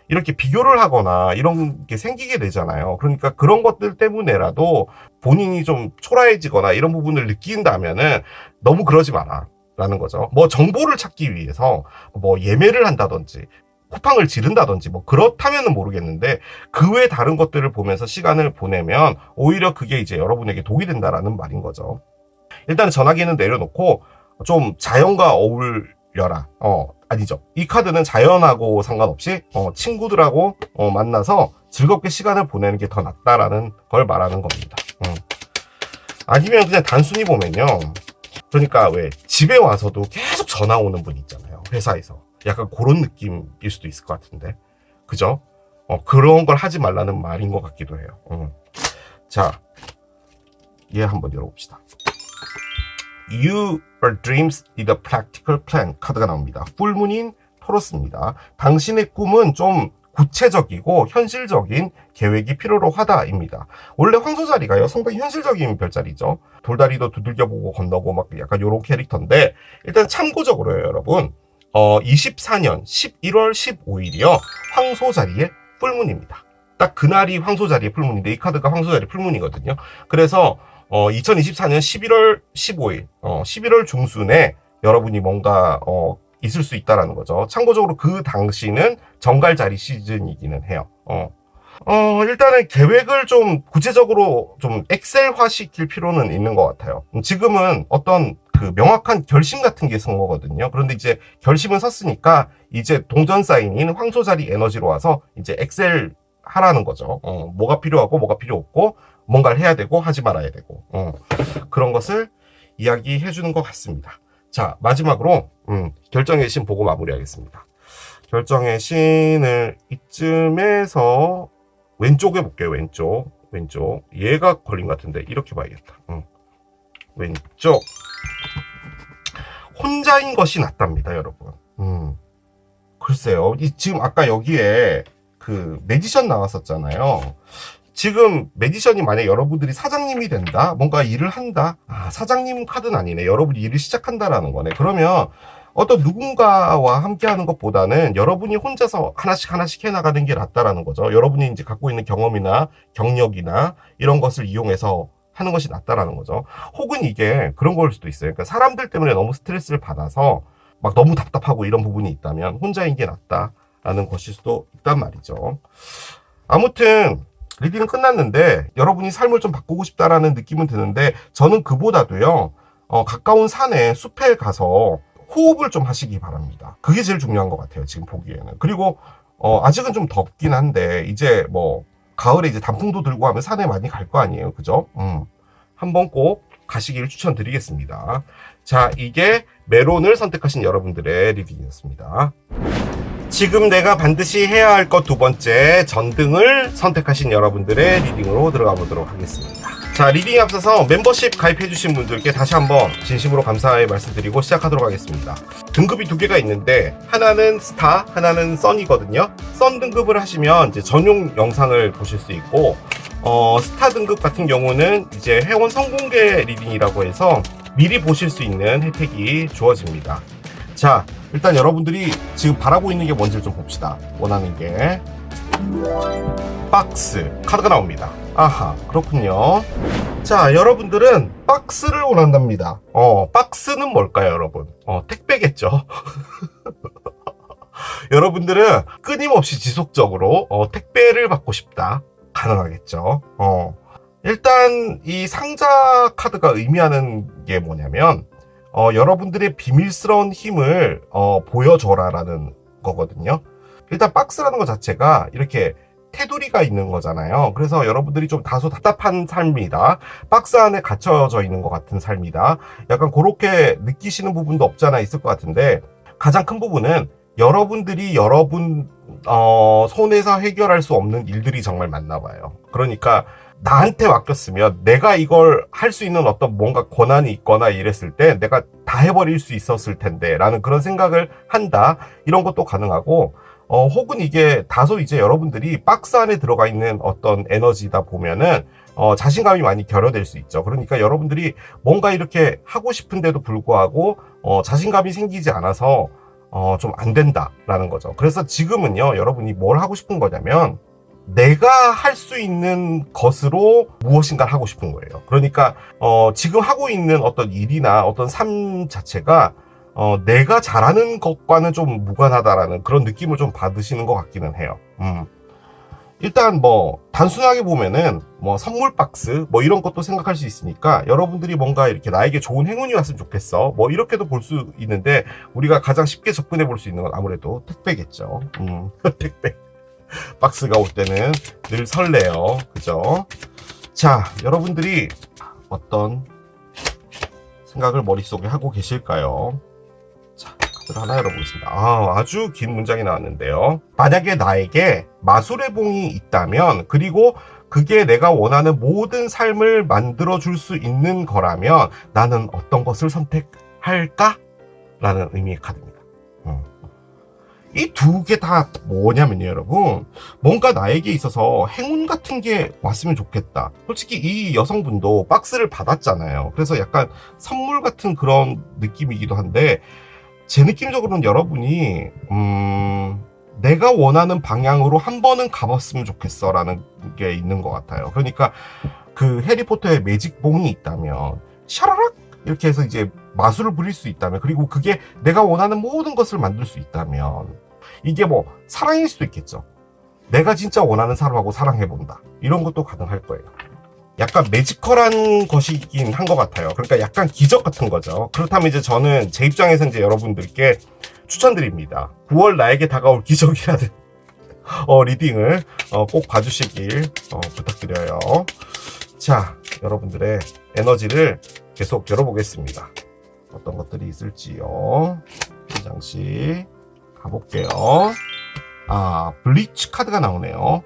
이렇게 비교를 하거나 이런 게 생기게 되잖아요. 그러니까 그런 것들 때문에라도 본인이 좀 초라해지거나 이런 부분을 느낀다면은 너무 그러지 마라 라는 거죠. 뭐 정보를 찾기 위해서 뭐 예매를 한다든지 쿠팡을 지른다든지 뭐 그렇다면은 모르겠는데, 그 외 다른 것들을 보면서 시간을 보내면 오히려 그게 이제 여러분에게 독이 된다라는 말인 거죠. 일단 전화기는 내려놓고 좀 자연과 어울려라. 아니죠. 이 카드는 자연하고 상관없이 친구들하고 만나서 즐겁게 시간을 보내는 게 더 낫다라는 걸 말하는 겁니다. 아니면 그냥 단순히 보면요. 그러니까 왜 집에 와서도 계속 전화 오는 분 있잖아요. 회사에서. 약간 그런 느낌일 수도 있을 것 같은데. 그죠? 그런 걸 하지 말라는 말인 것 같기도 해요. 자, 얘 한번 열어봅시다. You, your dreams need a practical plan 카드가 나옵니다. 풀문인 토러스입니다. 당신의 꿈은 좀 구체적이고 현실적인 계획이 필요로 하다입니다. 원래 황소자리가요, 상당히 현실적인 별자리죠. 돌다리도 두들겨보고 건너고 막 약간 요런 캐릭터인데, 일단 참고적으로요, 여러분. 24년 11월 15일이요. 황소자리의 풀문입니다. 딱 그날이 황소자리의 풀문인데, 이 카드가 황소자리 풀문이거든요. 그래서 2024년 11월 15일, 11월 중순에 여러분이 뭔가 있을 수 있다라는 거죠. 참고적으로 그 당시는 정갈자리 시즌이기는 해요. 일단은 계획을 좀 구체적으로 좀 엑셀화 시킬 필요는 있는 것 같아요. 지금은 어떤 그 명확한 결심 같은 게 쓴 거거든요. 그런데 이제 결심은 섰으니까 이제 동전 사인인 황소자리 에너지로 와서 이제 엑셀 하라는 거죠. 뭐가 필요하고 뭐가 필요 없고, 뭔가를 해야 되고 하지 말아야 되고, 그런 것을 이야기해 주는 것 같습니다. 자, 마지막으로 결정의 신 보고 마무리하겠습니다. 결정의 신을 이쯤에서 왼쪽에 볼게요. 왼쪽. 얘가 걸린 것 같은데 이렇게 봐야겠다. 왼쪽. 혼자인 것이 낫답니다, 여러분. 글쎄요. 지금 아까 여기에 그 매지션 나왔었잖아요. 지금 매지션이 만약 여러분들이 사장님이 된다, 뭔가 일을 한다. 사장님 카드는 아니네. 여러분이 일을 시작한다라는 거네. 그러면 어떤 누군가와 함께 하는 것보다는 여러분이 혼자서 하나씩 해나가는 게 낫다라는 거죠. 여러분이 이제 갖고 있는 경험이나 경력이나 이런 것을 이용해서 하는 것이 낫다라는 거죠. 혹은 이게 그런 걸 수도 있어요. 그러니까 사람들 때문에 너무 스트레스를 받아서 막 너무 답답하고 이런 부분이 있다면 혼자인 게 낫다라는 것일 수도 있단 말이죠. 아무튼 리딩은 끝났는데 여러분이 삶을 좀 바꾸고 싶다라는 느낌은 드는데 저는 그보다도요, 가까운 산에 숲에 가서 호흡을 좀 하시기 바랍니다. 그게 제일 중요한 것 같아요, 지금 보기에는. 그리고 아직은 좀 덥긴 한데 이제 뭐 가을에 이제 단풍도 들고 하면 산에 많이 갈 거 아니에요, 그죠? 한번 꼭 가시길 추천드리겠습니다. 자, 이게 메론을 선택하신 여러분들의 리딩이었습니다. 지금 내가 반드시 해야 할 것 두 번째, 전등을 선택하신 여러분들의 리딩으로 들어가 보도록 하겠습니다. 자, 리딩에 앞서서 멤버십 가입해주신 분들께 다시 한번 진심으로 감사의 말씀드리고 시작하도록 하겠습니다. 등급이 두 개가 있는데 하나는 스타, 하나는 선이거든요. 선 등급을 하시면 이제 전용 영상을 보실 수 있고, 스타 등급 같은 경우는 이제 회원 선공개 리딩이라고 해서 미리 보실 수 있는 혜택이 주어집니다. 자, 일단 여러분들이 지금 바라고 있는 게 뭔지 좀 봅시다. 원하는 게 박스 카드가 나옵니다. 아하, 그렇군요. 자, 여러분들은 박스를 원한답니다. 박스는 뭘까요, 여러분? 택배겠죠. 여러분들은 끊임없이 지속적으로 택배를 받고 싶다. 가능하겠죠. 일단 이 상자 카드가 의미하는 게 뭐냐면 여러분들의 비밀스러운 힘을 보여줘라라는 거거든요. 일단 박스라는 것 자체가 이렇게 테두리가 있는 거잖아요. 그래서 여러분들이 좀 다소 답답한 삶이다, 박스 안에 갇혀져 있는 것 같은 삶이다, 약간 그렇게 느끼시는 부분도 없잖아 있을 것 같은데, 가장 큰 부분은 여러분들이 여러분 손에서 해결할 수 없는 일들이 정말 많나 봐요. 그러니까 나한테 맡겼으면 내가 이걸 할 수 있는 어떤 뭔가 권한이 있거나 이랬을 때 내가 다 해버릴 수 있었을 텐데 라는 그런 생각을 한다, 이런 것도 가능하고, 혹은 이게 다소 이제 여러분들이 박스 안에 들어가 있는 어떤 에너지다 보면은 자신감이 많이 결여될 수 있죠. 그러니까 여러분들이 뭔가 이렇게 하고 싶은데도 불구하고 자신감이 생기지 않아서 좀 안 된다라는 거죠. 그래서 지금은요, 여러분이 뭘 하고 싶은 거냐면 내가 할 수 있는 것으로 무엇인가를 하고 싶은 거예요. 그러니까 지금 하고 있는 어떤 일이나 어떤 삶 자체가 내가 잘하는 것과는 좀 무관하다라는 그런 느낌을 좀 받으시는 것 같기는 해요. 일단 뭐 단순하게 보면은 뭐 선물 박스 뭐 이런 것도 생각할 수 있으니까 여러분들이 뭔가 이렇게 나에게 좋은 행운이 왔으면 좋겠어, 뭐 이렇게도 볼 수 있는데, 우리가 가장 쉽게 접근해 볼 수 있는 건 아무래도 택배겠죠. 택배 박스가 올 때는 늘 설레요, 그죠? 자, 여러분들이 어떤 생각을 머릿속에 하고 계실까요? 자, 카드를 하나 열어보겠습니다. 아주 긴 문장이 나왔는데요. 만약에 나에게 마술의 봉이 있다면, 그리고 그게 내가 원하는 모든 삶을 만들어줄 수 있는 거라면 나는 어떤 것을 선택할까? 라는 의미의 카드입니다. 이 두 개 다 뭐냐면요, 여러분, 뭔가 나에게 있어서 행운 같은 게 왔으면 좋겠다. 솔직히 이 여성분도 박스를 받았잖아요. 그래서 약간 선물 같은 그런 느낌이기도 한데, 제 느낌적으로는 여러분이 내가 원하는 방향으로 한 번은 가봤으면 좋겠어 라는 게 있는 것 같아요. 그러니까 그 해리포터의 매직봉이 있다면 샤라락 이렇게 해서 이제 마술을 부릴 수 있다면, 그리고 그게 내가 원하는 모든 것을 만들 수 있다면, 이게 뭐 사랑일 수도 있겠죠. 내가 진짜 원하는 사람하고 사랑해본다, 이런 것도 가능할 거예요. 약간 매지컬한 것이긴 한 것 같아요. 그러니까 약간 기적 같은 거죠. 그렇다면 이제 저는 제 입장에서 이제 여러분들께 추천드립니다. 9월 나에게 다가올 기적이라는 리딩을 꼭 봐주시길 부탁드려요. 자, 여러분들의 에너지를 계속 열어보겠습니다. 어떤 것들이 있을지요. 한 장씩 가볼게요. 블리츠 카드가 나오네요.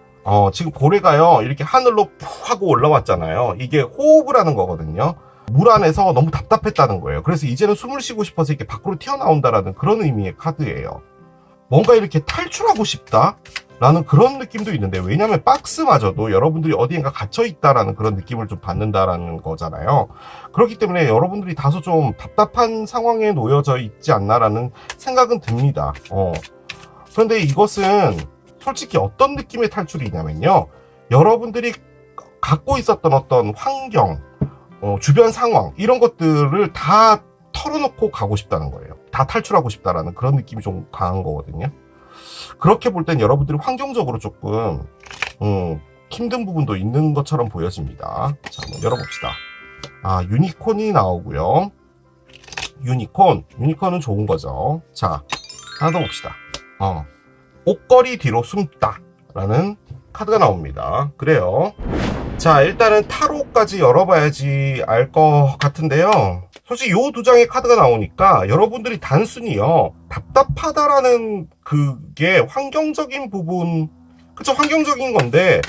지금 고래가요, 이렇게 하늘로 푹 하고 올라왔잖아요. 이게 호흡을 하는 거거든요. 물 안에서 너무 답답했다는 거예요. 그래서 이제는 숨을 쉬고 싶어서 이렇게 밖으로 튀어나온다라는 그런 의미의 카드예요. 뭔가 이렇게 탈출하고 싶다? 라는 그런 느낌도 있는데, 왜냐면 박스마저도 여러분들이 어디인가 갇혀있다라는 그런 느낌을 좀 받는다라는 거잖아요. 그렇기 때문에 여러분들이 다소 좀 답답한 상황에 놓여져 있지 않나라는 생각은 듭니다. 그런데 이것은 솔직히 어떤 느낌의 탈출이냐면요, 여러분들이 갖고 있었던 어떤 환경, 주변 상황, 이런 것들을 다 털어놓고 가고 싶다는 거예요. 다 탈출하고 싶다라는 그런 느낌이 좀 강한 거거든요. 그렇게 볼 땐 여러분들이 환경적으로 조금 힘든 부분도 있는 것처럼 보여집니다. 자, 한번 열어봅시다. 유니콘이 나오고요. 유니콘은 좋은 거죠. 자, 하나 더 봅시다. 옷걸이 뒤로 숨다 라는 카드가 나옵니다. 그래요. 자, 일단은 타로까지 열어봐야지 알 것 같은데요. 솔직히 요 두 장의 카드가 나오니까 여러분들이 단순히요, 답답하다라는 그게 환경적인 부분, 그쵸, 환경적인 건데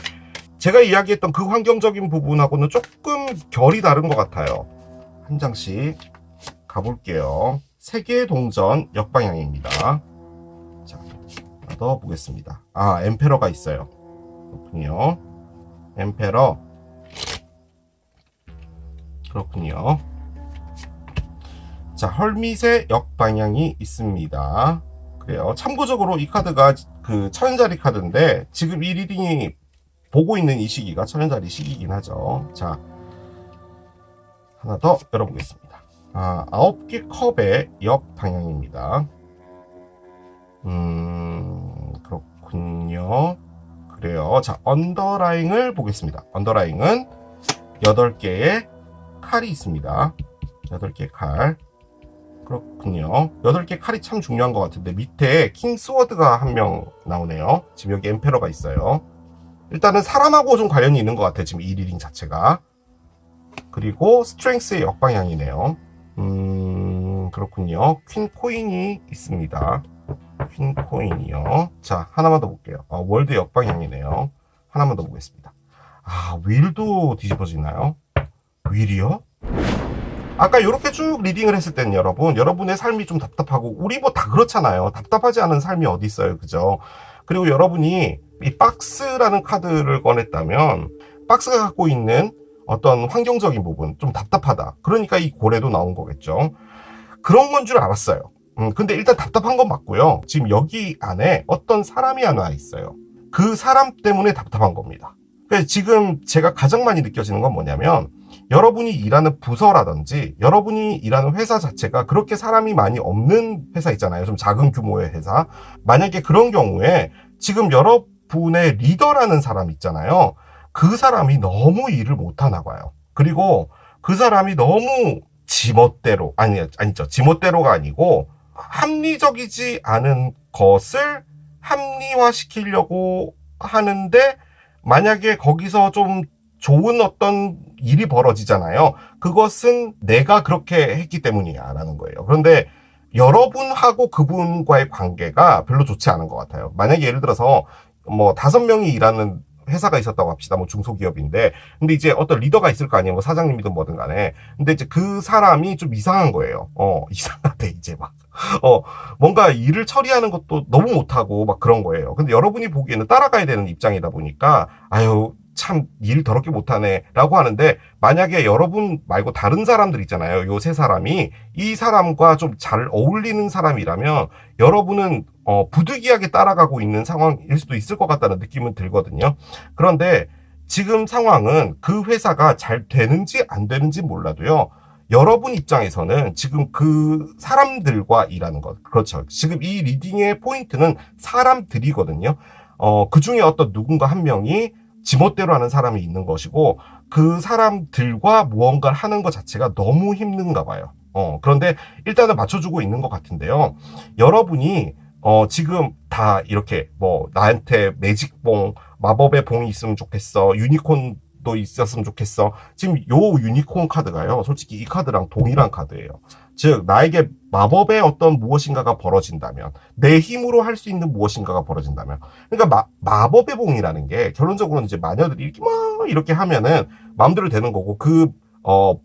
제가 이야기했던 그 환경적인 부분하고는 조금 결이 다른 것 같아요. 한 장씩 가볼게요. 세계 동전 역방향입니다. 자, 하나 더 보겠습니다. 엠페러가 있어요. 그렇군요. 엠페러. 그렇군요. 자, 헐밋의 역방향이 있습니다. 그래요. 참고적으로 이 카드가 그 천연자리 카드인데, 지금 이 리딩이 보고 있는 이 시기가 천연자리 시기이긴 하죠. 자, 하나 더 열어보겠습니다. 9개 컵의 역방향입니다. 그렇군요. 그래요. 자, 언더라잉을 보겠습니다. 언더라잉은 8개의 칼이 있습니다. 8개의 칼. 그렇군요. 8개 칼이 참 중요한 것 같은데, 밑에 킹스워드가 한 명 나오네요. 지금 여기 엠페러가 있어요. 일단은 사람하고 좀 관련이 있는 것 같아요, 지금 이 리딩 자체가. 그리고 스트렝스의 역방향이네요. 그렇군요. 퀸 코인이 있습니다. 퀸 코인이요. 자, 하나만 더 볼게요. 월드 역방향이네요. 하나만 더 보겠습니다. 윌도 뒤집어지나요? 윌이요? 아까 이렇게 쭉 리딩을 했을 때는 여러분의 삶이 좀 답답하고, 우리 뭐 다 그렇잖아요. 답답하지 않은 삶이 어디 있어요, 그죠? 그리고 여러분이 이 박스라는 카드를 꺼냈다면, 박스가 갖고 있는 어떤 환경적인 부분, 좀 답답하다. 그러니까 이 고래도 나온 거겠죠. 그런 건 줄 알았어요. 근데 일단 답답한 건 맞고요. 지금 여기 안에 어떤 사람이 하나 있어요. 그 사람 때문에 답답한 겁니다. 그래서 지금 제가 가장 많이 느껴지는 건 뭐냐면, 여러분이 일하는 부서라든지 여러분이 일하는 회사 자체가 그렇게 사람이 많이 없는 회사 있잖아요. 좀 작은 규모의 회사. 만약에 그런 경우에 지금 여러분의 리더라는 사람 있잖아요. 그 사람이 너무 일을 못하나 봐요. 그리고 그 사람이 너무 지멋대로, 아니죠. 지멋대로가 아니고 합리적이지 않은 것을 합리화시키려고 하는데, 만약에 거기서 좀 좋은 어떤 일이 벌어지잖아요. 그것은 내가 그렇게 했기 때문이야 라는 거예요. 그런데 여러분하고 그분과의 관계가 별로 좋지 않은 것 같아요. 만약에 예를 들어서 뭐 5명이 일하는 회사가 있었다고 합시다. 뭐 중소기업인데, 근데 이제 어떤 리더가 있을 거 아니에요. 뭐 사장님이든 뭐든 간에. 근데 이제 그 사람이 좀 이상한 거예요. 이상하대 이제 막. 뭔가 일을 처리하는 것도 너무 못하고 막 그런 거예요. 근데 여러분이 보기에는 따라가야 되는 입장이다 보니까, 참 일 더럽게 못하네 라고 하는데, 만약에 여러분 말고 다른 사람들 있잖아요. 요 세 사람이 이 사람과 좀 잘 어울리는 사람이라면 여러분은 부득이하게 따라가고 있는 상황일 수도 있을 것 같다는 느낌은 들거든요. 그런데 지금 상황은 그 회사가 잘 되는지 안 되는지 몰라도요, 여러분 입장에서는 지금 그 사람들과 일하는 것, 그렇죠. 지금 이 리딩의 포인트는 사람들이거든요. 그 중에 어떤 누군가 한 명이 지멋대로 하는 사람이 있는 것이고, 그 사람들과 무언가를 하는 것 자체가 너무 힘든가 봐요. 그런데 일단은 맞춰주고 있는 것 같은데요. 여러분이 지금 다 이렇게 뭐 나한테 매직봉, 마법의 봉이 있으면 좋겠어, 유니콘도 있었으면 좋겠어. 지금 요 유니콘 카드가요, 솔직히 이 카드랑 동일한 카드예요. 즉, 나에게 마법의 어떤 무엇인가가 벌어진다면, 내 힘으로 할 수 있는 무엇인가가 벌어진다면, 그러니까 마법의 봉이라는 게 결론적으로는 이제 마녀들이 이렇게 막 이렇게 하면은 마음대로 되는 거고, 그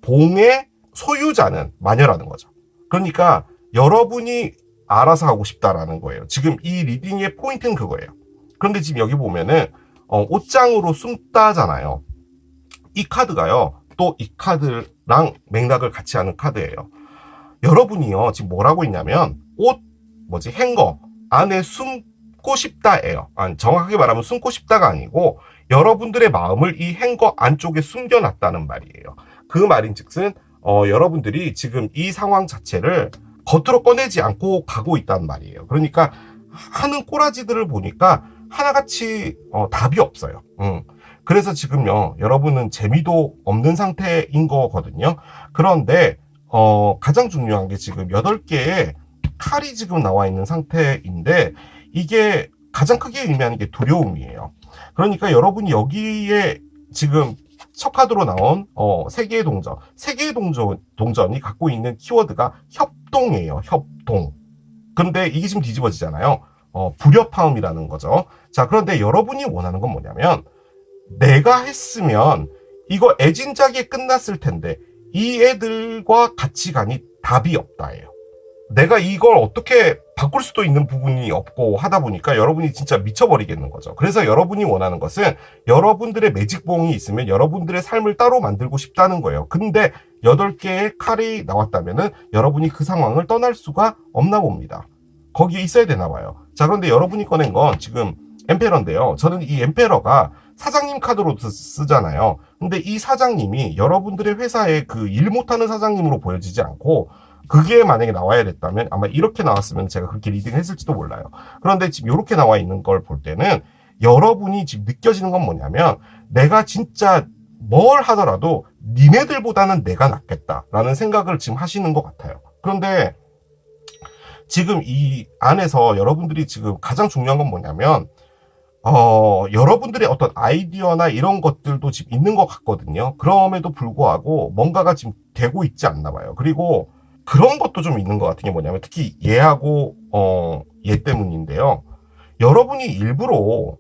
봉의 소유자는 마녀라는 거죠. 그러니까 여러분이 알아서 하고 싶다라는 거예요. 지금 이 리딩의 포인트는 그거예요. 그런데 지금 여기 보면은 옷장으로 숨다잖아요. 이 카드가요. 또 이 카드랑 맥락을 같이 하는 카드예요. 여러분이요. 지금 뭐라고 있냐면 행거 안에 숨고 싶다예요. 정확하게 말하면 숨고 싶다가 아니고 여러분들의 마음을 이 행거 안쪽에 숨겨놨다는 말이에요. 그 말인즉슨 여러분들이 지금 이 상황 자체를 겉으로 꺼내지 않고 가고 있단 말이에요. 그러니까 하는 꼬라지들을 보니까 하나같이 답이 없어요. 그래서 지금요, 여러분은 재미도 없는 상태인 거거든요. 그런데 가장 중요한 게 지금 8개의 칼이 지금 나와 있는 상태인데, 이게 가장 크게 의미하는 게 두려움이에요. 그러니까 여러분이 여기에 지금 첫 카드로 나온 세계의 동전, 세계의 동전이 갖고 있는 키워드가 협동이에요. 협동. 근데 이게 지금 뒤집어지잖아요. 불협화음이라는 거죠. 자, 그런데 여러분이 원하는 건 뭐냐면, 내가 했으면 이거 애진작에 끝났을 텐데 이 애들과 같이 가니 답이 없다예요. 내가 이걸 어떻게 바꿀 수도 있는 부분이 없고 하다 보니까 여러분이 진짜 미쳐버리겠는 거죠. 그래서 여러분이 원하는 것은 여러분들의 매직봉이 있으면 여러분들의 삶을 따로 만들고 싶다는 거예요. 근데 8개의 칼이 나왔다면은 여러분이 그 상황을 떠날 수가 없나 봅니다. 거기에 있어야 되나 봐요. 자, 그런데 여러분이 꺼낸 건 지금 엠페러인데요. 저는 이 엠페러가 사장님 카드로 쓰잖아요. 근데 이 사장님이 여러분들의 회사에 그 일 못하는 사장님으로 보여지지 않고, 그게 만약에 나와야 됐다면 아마 이렇게 나왔으면 제가 그렇게 리딩 했을지도 몰라요. 그런데 지금 이렇게 나와 있는 걸 볼 때는 여러분이 지금 느껴지는 건 뭐냐면, 내가 진짜 뭘 하더라도 니네들보다는 내가 낫겠다라는 생각을 지금 하시는 것 같아요. 그런데 지금 이 안에서 여러분들이 지금 가장 중요한 건 뭐냐면, 여러분들의 어떤 아이디어나 이런 것들도 지금 있는 것 같거든요. 그럼에도 불구하고 뭔가가 지금 되고 있지 않나 봐요. 그리고 그런 것도 좀 있는 것 같은 게 뭐냐면, 특히 얘하고, 얘 때문인데요. 여러분이 일부러,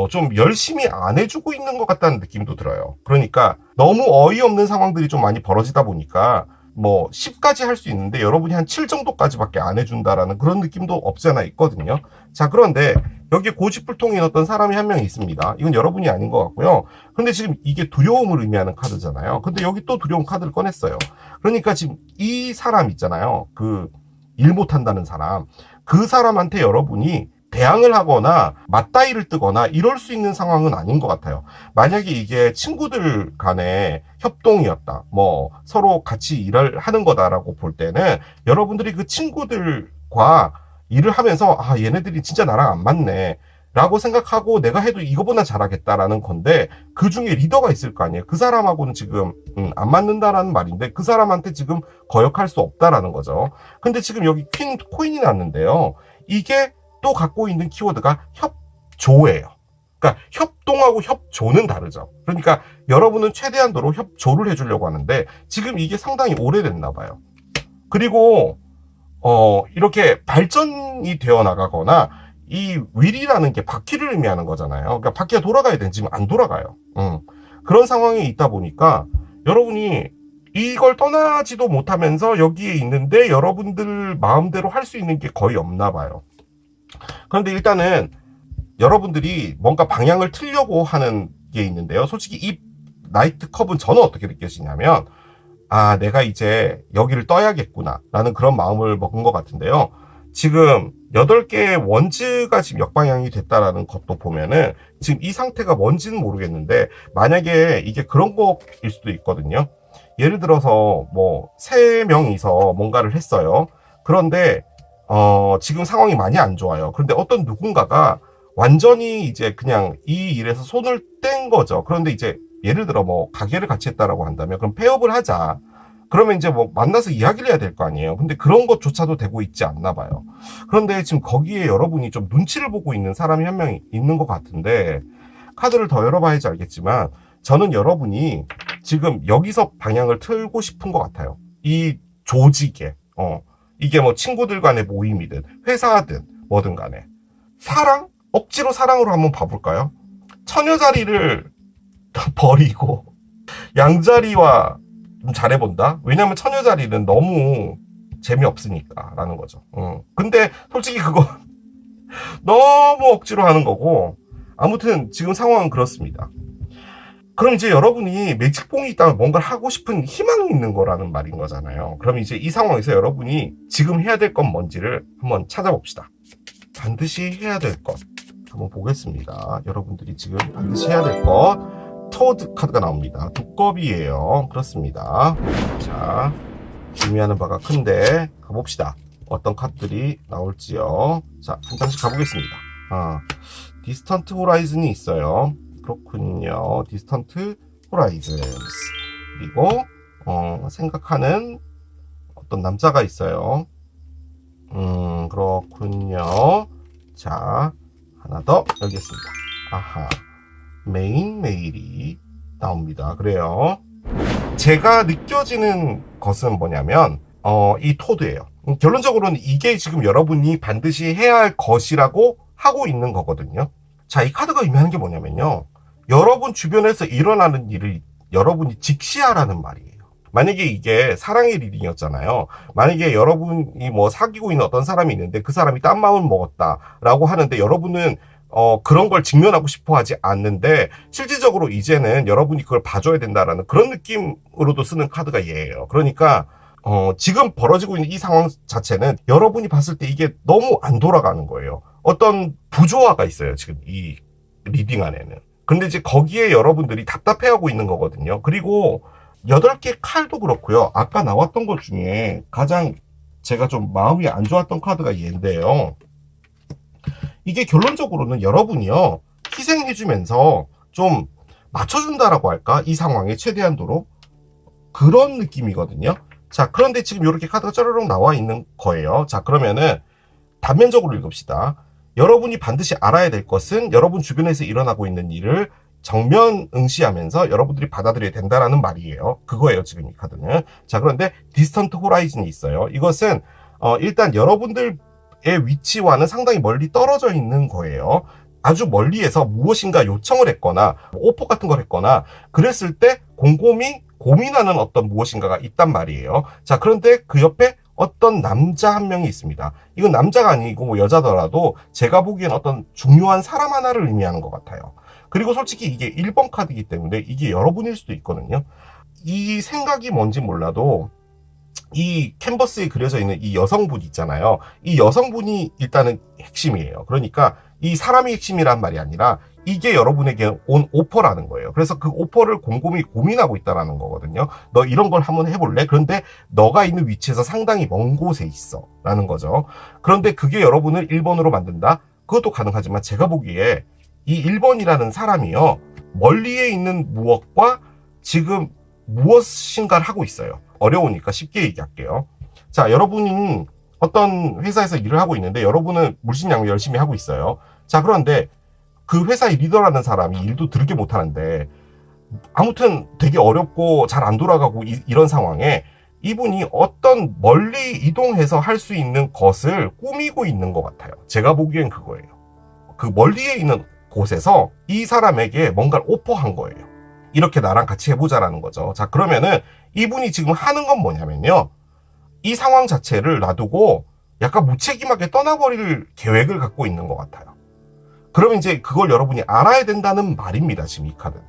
좀 열심히 안 해주고 있는 것 같다는 느낌도 들어요. 그러니까 너무 어이없는 상황들이 좀 많이 벌어지다 보니까, 10까지 할 수 있는데 여러분이 한 7 정도까지밖에 안 해준다라는 그런 느낌도 없지 않아 있거든요. 자, 그런데 여기에 고집불통인 어떤 사람이 한 명 있습니다. 이건 여러분이 아닌 것 같고요. 근데 지금 이게 두려움을 의미하는 카드잖아요. 근데 여기 또 두려움 카드를 꺼냈어요. 그러니까 지금 이 사람 있잖아요. 그 일 못한다는 사람. 그 사람한테 여러분이 대항을 하거나 맞다이를 뜨거나 이럴 수 있는 상황은 아닌 것 같아요. 만약에 이게 친구들 간의 협동이었다, 서로 같이 일을 하는 거다라고 볼 때는 여러분들이 그 친구들과 일을 하면서 얘네들이 진짜 나랑 안 맞네 라고 생각하고 내가 해도 이거보다 잘하겠다라는 건데, 그 중에 리더가 있을 거 아니에요. 그 사람하고는 지금 안 맞는다라는 말인데 그 사람한테 지금 거역할 수 없다라는 거죠. 근데 지금 여기 퀸 코인이 났는데요. 이게 또 갖고 있는 키워드가 협조예요. 그러니까 협동하고 협조는 다르죠. 그러니까 여러분은 최대한도로 협조를 해주려고 하는데 지금 이게 상당히 오래됐나 봐요. 그리고 이렇게 발전이 되어 나가거나, 이 윌이라는 게 바퀴를 의미하는 거잖아요. 그러니까 바퀴가 돌아가야 되는데 지금 안 돌아가요. 그런 상황에 있다 보니까 여러분이 이걸 떠나지도 못하면서 여기에 있는데 여러분들 마음대로 할 수 있는 게 거의 없나 봐요. 그런데 일단은 여러분들이 뭔가 방향을 틀려고 하는 게 있는데요. 솔직히 이 나이트 컵은 저는 어떻게 느껴지냐면, 내가 이제 여기를 떠야겠구나 라는 그런 마음을 먹은 것 같은데요. 지금 8개의 원즈가 지금 역방향이 됐다라는 것도 보면은 지금 이 상태가 뭔지는 모르겠는데, 만약에 이게 그런 거일 수도 있거든요. 예를 들어서 3명이서 뭔가를 했어요. 그런데 지금 상황이 많이 안 좋아요. 그런데 어떤 누군가가 완전히 이제 그냥 이 일에서 손을 뗀 거죠. 그런데 이제 예를 들어 가게를 같이 했다라고 한다면, 그럼 폐업을 하자. 그러면 이제 만나서 이야기를 해야 될 거 아니에요. 근데 그런 것조차도 되고 있지 않나 봐요. 그런데 지금 거기에 여러분이 좀 눈치를 보고 있는 사람이 한 명 있는 것 같은데, 카드를 더 열어봐야지 알겠지만 저는 여러분이 지금 여기서 방향을 틀고 싶은 것 같아요. 이 조직에 이게 친구들 간의 모임이든 회사든 뭐든 간에 사랑? 억지로 사랑으로 한번 봐볼까요? 처녀 자리를 버리고 양자리와 좀 잘해본다? 왜냐면 처녀 자리는 너무 재미없으니까 라는 거죠. 근데 솔직히 그거 너무 억지로 하는 거고, 아무튼 지금 상황은 그렇습니다. 그럼 이제 여러분이 매직봉이 있다면 뭔가를 하고 싶은 희망이 있는 거라는 말인 거잖아요. 그럼 이제 이 상황에서 여러분이 지금 해야 될 건 뭔지를 한번 찾아봅시다. 반드시 해야 될 것 한번 보겠습니다. 여러분들이 지금 반드시 해야 될 것, 토드 카드가 나옵니다. 두꺼비예요. 그렇습니다. 자, 의미하는 바가 큰데 가봅시다. 어떤 카드들이 나올지요. 자, 한 장씩 가보겠습니다. 디스턴트 호라이즌이 있어요. 그렇군요. 디스턴트 호라이즌. 그리고 생각하는 어떤 남자가 있어요. 그렇군요. 자, 하나 더 열겠습니다. 아하, 메일이 나옵니다. 그래요. 제가 느껴지는 것은 뭐냐면 이 토드예요. 결론적으로는 이게 지금 여러분이 반드시 해야 할 것이라고 하고 있는 거거든요. 자, 이 카드가 의미하는 게 뭐냐면요, 여러분 주변에서 일어나는 일을 여러분이 직시하라는 말이에요. 만약에 이게 사랑의 리딩이었잖아요. 만약에 여러분이 뭐 사귀고 있는 어떤 사람이 있는데 그 사람이 딴 마음을 먹었다라고 하는데 여러분은 그런 걸 직면하고 싶어 하지 않는데, 실질적으로 이제는 여러분이 그걸 봐줘야 된다라는 그런 느낌으로도 쓰는 카드가 얘예요. 그러니까 지금 벌어지고 있는 이 상황 자체는 여러분이 봤을 때 이게 너무 안 돌아가는 거예요. 어떤 부조화가 있어요, 지금 이 리딩 안에는. 근데 이제 거기에 여러분들이 답답해하고 있는 거거든요. 그리고 8개 칼도 그렇고요. 아까 나왔던 것 중에 가장 제가 좀 마음이 안 좋았던 카드가 얘인데요. 이게 결론적으로는 여러분이요, 희생해주면서 좀 맞춰준다라고 할까? 이 상황에 최대한도로 그런 느낌이거든요. 자, 그런데 지금 이렇게 카드가 쩌르륵 나와 있는 거예요. 자, 그러면은 단면적으로 읽읍시다. 여러분이 반드시 알아야 될 것은 여러분 주변에서 일어나고 있는 일을 정면 응시하면서 여러분들이 받아들여야 된다라는 말이에요. 그거예요, 지금 이 카드는. 자, 그런데 디스턴트 호라이즌이 있어요. 이것은 일단 여러분들의 위치와는 상당히 멀리 떨어져 있는 거예요. 아주 멀리에서 무엇인가 요청을 했거나 오퍼 같은 걸 했거나 그랬을 때 곰곰이 고민하는 어떤 무엇인가가 있단 말이에요. 자, 그런데 그 옆에 어떤 남자 한 명이 있습니다. 이건 남자가 아니고 뭐 여자더라도 제가 보기엔 어떤 중요한 사람 하나를 의미하는 것 같아요. 그리고 솔직히 이게 1번 카드이기 때문에 이게 여러분일 수도 있거든요. 이 생각이 뭔지 몰라도 이 캔버스에 그려져 있는 이 여성분 있잖아요. 이 여성분이 일단은 핵심이에요. 그러니까 이 사람이 핵심이란 말이 아니라 이게 여러분에게 온 오퍼라는 거예요. 그래서 그 오퍼를 곰곰이 고민하고 있다라는 거거든요. 너 이런 걸 한번 해볼래? 그런데 너가 있는 위치에서 상당히 먼 곳에 있어 라는 거죠. 그런데 그게 여러분을 1번으로 만든다? 그것도 가능하지만 제가 보기에 이 1번이라는 사람이요, 멀리에 있는 무엇과 지금 무엇인가를 하고 있어요. 어려우니까 쉽게 얘기할게요. 자, 여러분은 어떤 회사에서 일을 하고 있는데 여러분은 물심양면 열심히 하고 있어요. 자, 그런데 그 회사의 리더라는 사람이 일도 들게 못하는데 아무튼 되게 어렵고 잘 안 돌아가고 이런 상황에 이분이 어떤 멀리 이동해서 할 수 있는 것을 꾸미고 있는 것 같아요. 제가 보기엔 그거예요. 그 멀리에 있는 곳에서 이 사람에게 뭔가를 오퍼한 거예요. 이렇게 나랑 같이 해보자라는 거죠. 자, 그러면은 이분이 지금 하는 건 뭐냐면요, 이 상황 자체를 놔두고 약간 무책임하게 떠나버릴 계획을 갖고 있는 것 같아요. 그러면 이제 그걸 여러분이 알아야 된다는 말입니다. 지금 이 카드는.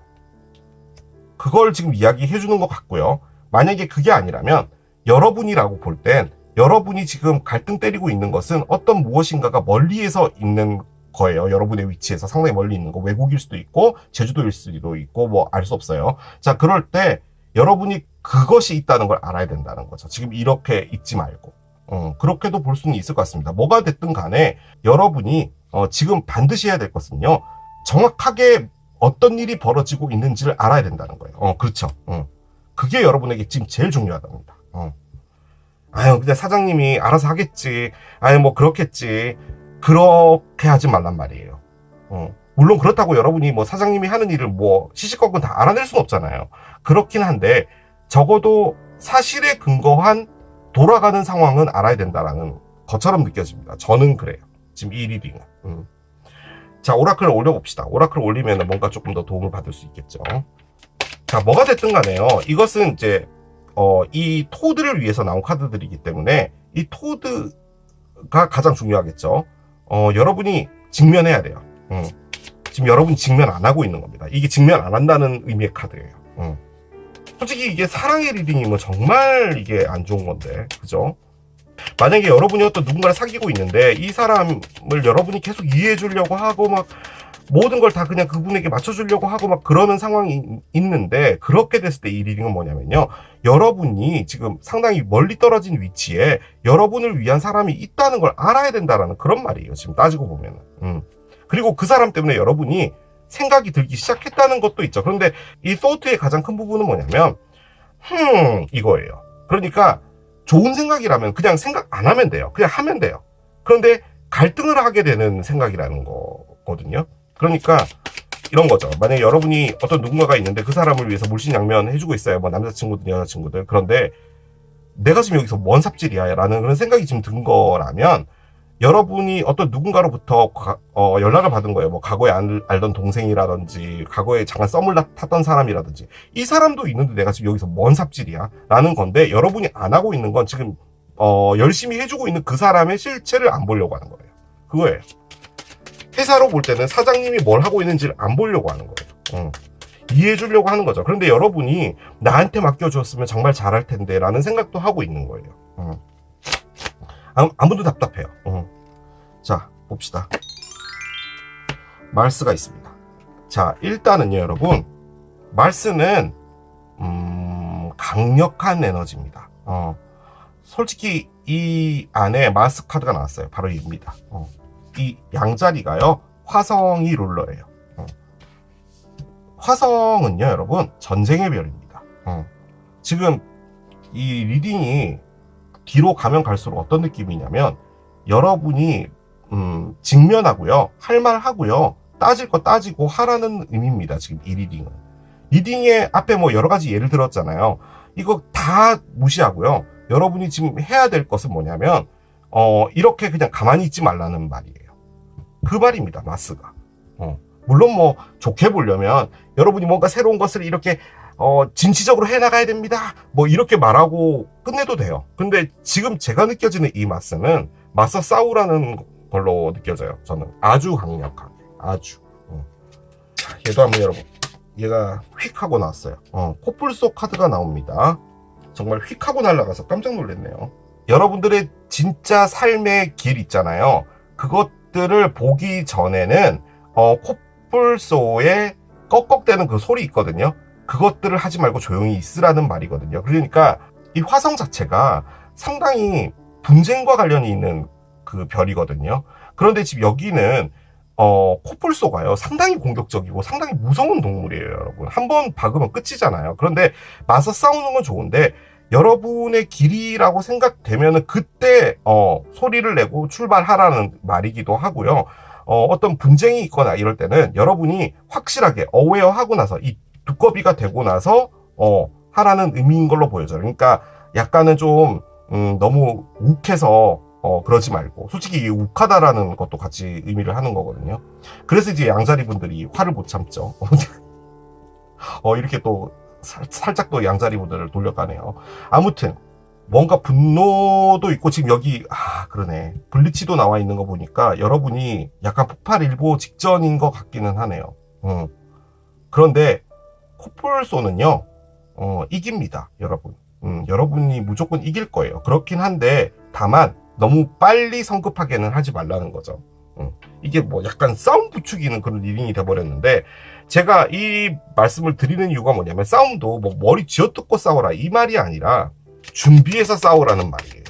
그걸 지금 이야기해 주는 것 같고요. 만약에 그게 아니라면 여러분이라고 볼 땐 여러분이 지금 갈등 때리고 있는 것은 어떤 무엇인가가 멀리에서 있는 거예요. 여러분의 위치에서 상당히 멀리 있는 거. 외국일 수도 있고 제주도일 수도 있고 뭐 알 수 없어요. 자, 그럴 때 여러분이 그것이 있다는 걸 알아야 된다는 거죠. 지금 이렇게 있지 말고. 그렇게도 볼 수는 있을 것 같습니다. 뭐가 됐든 간에 여러분이 지금 반드시 해야 될 것은요, 정확하게 어떤 일이 벌어지고 있는지를 알아야 된다는 거예요. 그렇죠. 그게 여러분에게 지금 제일 중요하답니다. 아유, 근데 사장님이 알아서 하겠지. 아유, 뭐 그렇겠지. 그렇게 하지 말란 말이에요. 물론 그렇다고 여러분이 뭐 사장님이 하는 일을 뭐 시시콜콜 다 알아낼 수는 없잖아요. 그렇긴 한데 적어도 사실에 근거한 돌아가는 상황은 알아야 된다라는 것처럼 느껴집니다. 저는 그래요. 지금 이 리딩은. 자, 오라클을 올려봅시다. 오라클을 올리면 뭔가 조금 더 도움을 받을 수 있겠죠. 자, 뭐가 됐든 간에요. 이것은 이제 이 토드를 위해서 나온 카드들이기 때문에 이 토드가 가장 중요하겠죠. 여러분이 직면해야 돼요. 지금 여러분이 직면 안 하고 있는 겁니다. 이게 직면 안 한다는 의미의 카드예요. 솔직히 이게 사랑의 리딩이면 정말 이게 안 좋은 건데, 그죠? 만약에 여러분이 어떤 누군가를 사귀고 있는데 이 사람을 여러분이 계속 이해해 주려고 하고 막 모든 걸 다 그냥 그분에게 맞춰주려고 하고 막 그러는 상황이 있는데, 그렇게 됐을 때 이 리딩은 뭐냐면요, 여러분이 지금 상당히 멀리 떨어진 위치에 여러분을 위한 사람이 있다는 걸 알아야 된다라는 그런 말이에요, 지금 따지고 보면은. 그리고 그 사람 때문에 여러분이 생각이 들기 시작했다는 것도 있죠. 그런데 이 소트의 가장 큰 부분은 뭐냐면 이거예요. 그러니까 좋은 생각이라면 그냥 생각 안 하면 돼요. 그냥 하면 돼요. 그런데 갈등을 하게 되는 생각이라는 거거든요. 그러니까 이런 거죠. 만약에 여러분이 어떤 누군가가 있는데 그 사람을 위해서 물신양면 해주고 있어요. 뭐 남자친구들, 여자친구들. 그런데 내가 지금 여기서 뭔 삽질이야 라는 그런 생각이 지금 든 거라면, 여러분이 어떤 누군가로부터 연락을 받은 거예요. 뭐 과거에 알던 동생이라든지 과거에 잠깐 썸을 탔던 사람이라든지, 이 사람도 있는데 내가 지금 여기서 뭔 삽질이야 라는 건데, 여러분이 안 하고 있는 건 지금 열심히 해주고 있는 그 사람의 실체를 안 보려고 하는 거예요. 그거예요. 회사로 볼 때는 사장님이 뭘 하고 있는지를 안 보려고 하는 거예요. 이해해 주려고 하는 거죠. 그런데 여러분이 나한테 맡겨주었으면 정말 잘할 텐데 라는 생각도 하고 있는 거예요. 아무도 답답해요. 자, 봅시다. 말스가 있습니다. 자, 일단은요, 여러분, 말스는 강력한 에너지입니다. 솔직히 이 안에 마스 카드가 나왔어요. 바로 이겁니다. 이 양자리가요, 화성이 룰러예요. 화성은요, 여러분, 전쟁의 별입니다. 지금 이 리딩이 뒤로 가면 갈수록 어떤 느낌이냐면, 여러분이 직면하고요, 할 말 하고요, 따질 거 따지고 하라는 의미입니다. 지금 이 리딩은. 리딩의 앞에 뭐 여러 가지 예를 들었잖아요. 이거 다 무시하고요, 여러분이 지금 해야 될 것은 뭐냐면 이렇게 그냥 가만히 있지 말라는 말이에요. 그 말입니다, 마스가. 물론 뭐 좋게 보려면 여러분이 뭔가 새로운 것을 이렇게 진취적으로 해나가야 됩니다, 뭐 이렇게 말하고 끝내도 돼요. 근데 지금 제가 느껴지는 이 마스는 맞서 싸우라는 걸로 느껴져요. 저는 아주 강력하게, 아주. 자, 얘도 한번 여러분, 얘가 휙 하고 나왔어요. 코뿔소 카드가 나옵니다. 정말 휙 하고 날아가서 깜짝 놀랐네요. 여러분들의 진짜 삶의 길 있잖아요. 그것들을 보기 전에는 코뿔소의 꺽꺽대는 그 소리 있거든요. 그것들을 하지 말고 조용히 있으라는 말이거든요. 그러니까 이 화성 자체가 상당히 분쟁과 관련이 있는 그 별이거든요. 그런데 지금 여기는 코뿔소가요, 상당히 공격적이고 상당히 무서운 동물이에요, 여러분. 한번 박으면 끝이잖아요. 그런데 맞서 싸우는 건 좋은데, 여러분의 길이라고 생각되면은 그때 소리를 내고 출발하라는 말이기도 하고요. 어떤 분쟁이 있거나 이럴 때는 여러분이 확실하게 어웨어하고 나서, 이 두꺼비가 되고 나서 하라는 의미인 걸로 보여져요. 그러니까 약간은 좀 너무 욱해서 그러지 말고, 솔직히 이 욱하다라는 것도 같이 의미를 하는 거거든요. 그래서 이제 양자리 분들이 화를 못 참죠. 이렇게 또 살짝 또 양자리 분들을 돌려가네요. 아무튼 뭔가 분노도 있고, 지금 여기 그러네, 블리치도 나와 있는 거 보니까 여러분이 약간 폭발 일보 직전인 것 같기는 하네요. 그런데 코뿔소는요 이깁니다, 여러분. 여러분이 무조건 이길 거예요. 그렇긴 한데, 다만 너무 빨리 성급하게는 하지 말라는 거죠. 이게 뭐 약간 싸움 부추기는 그런 리딩이 돼버렸는데, 제가 이 말씀을 드리는 이유가 뭐냐면, 싸움도 뭐 머리 쥐어뜯고 싸워라 이 말이 아니라 준비해서 싸우라는 말이에요.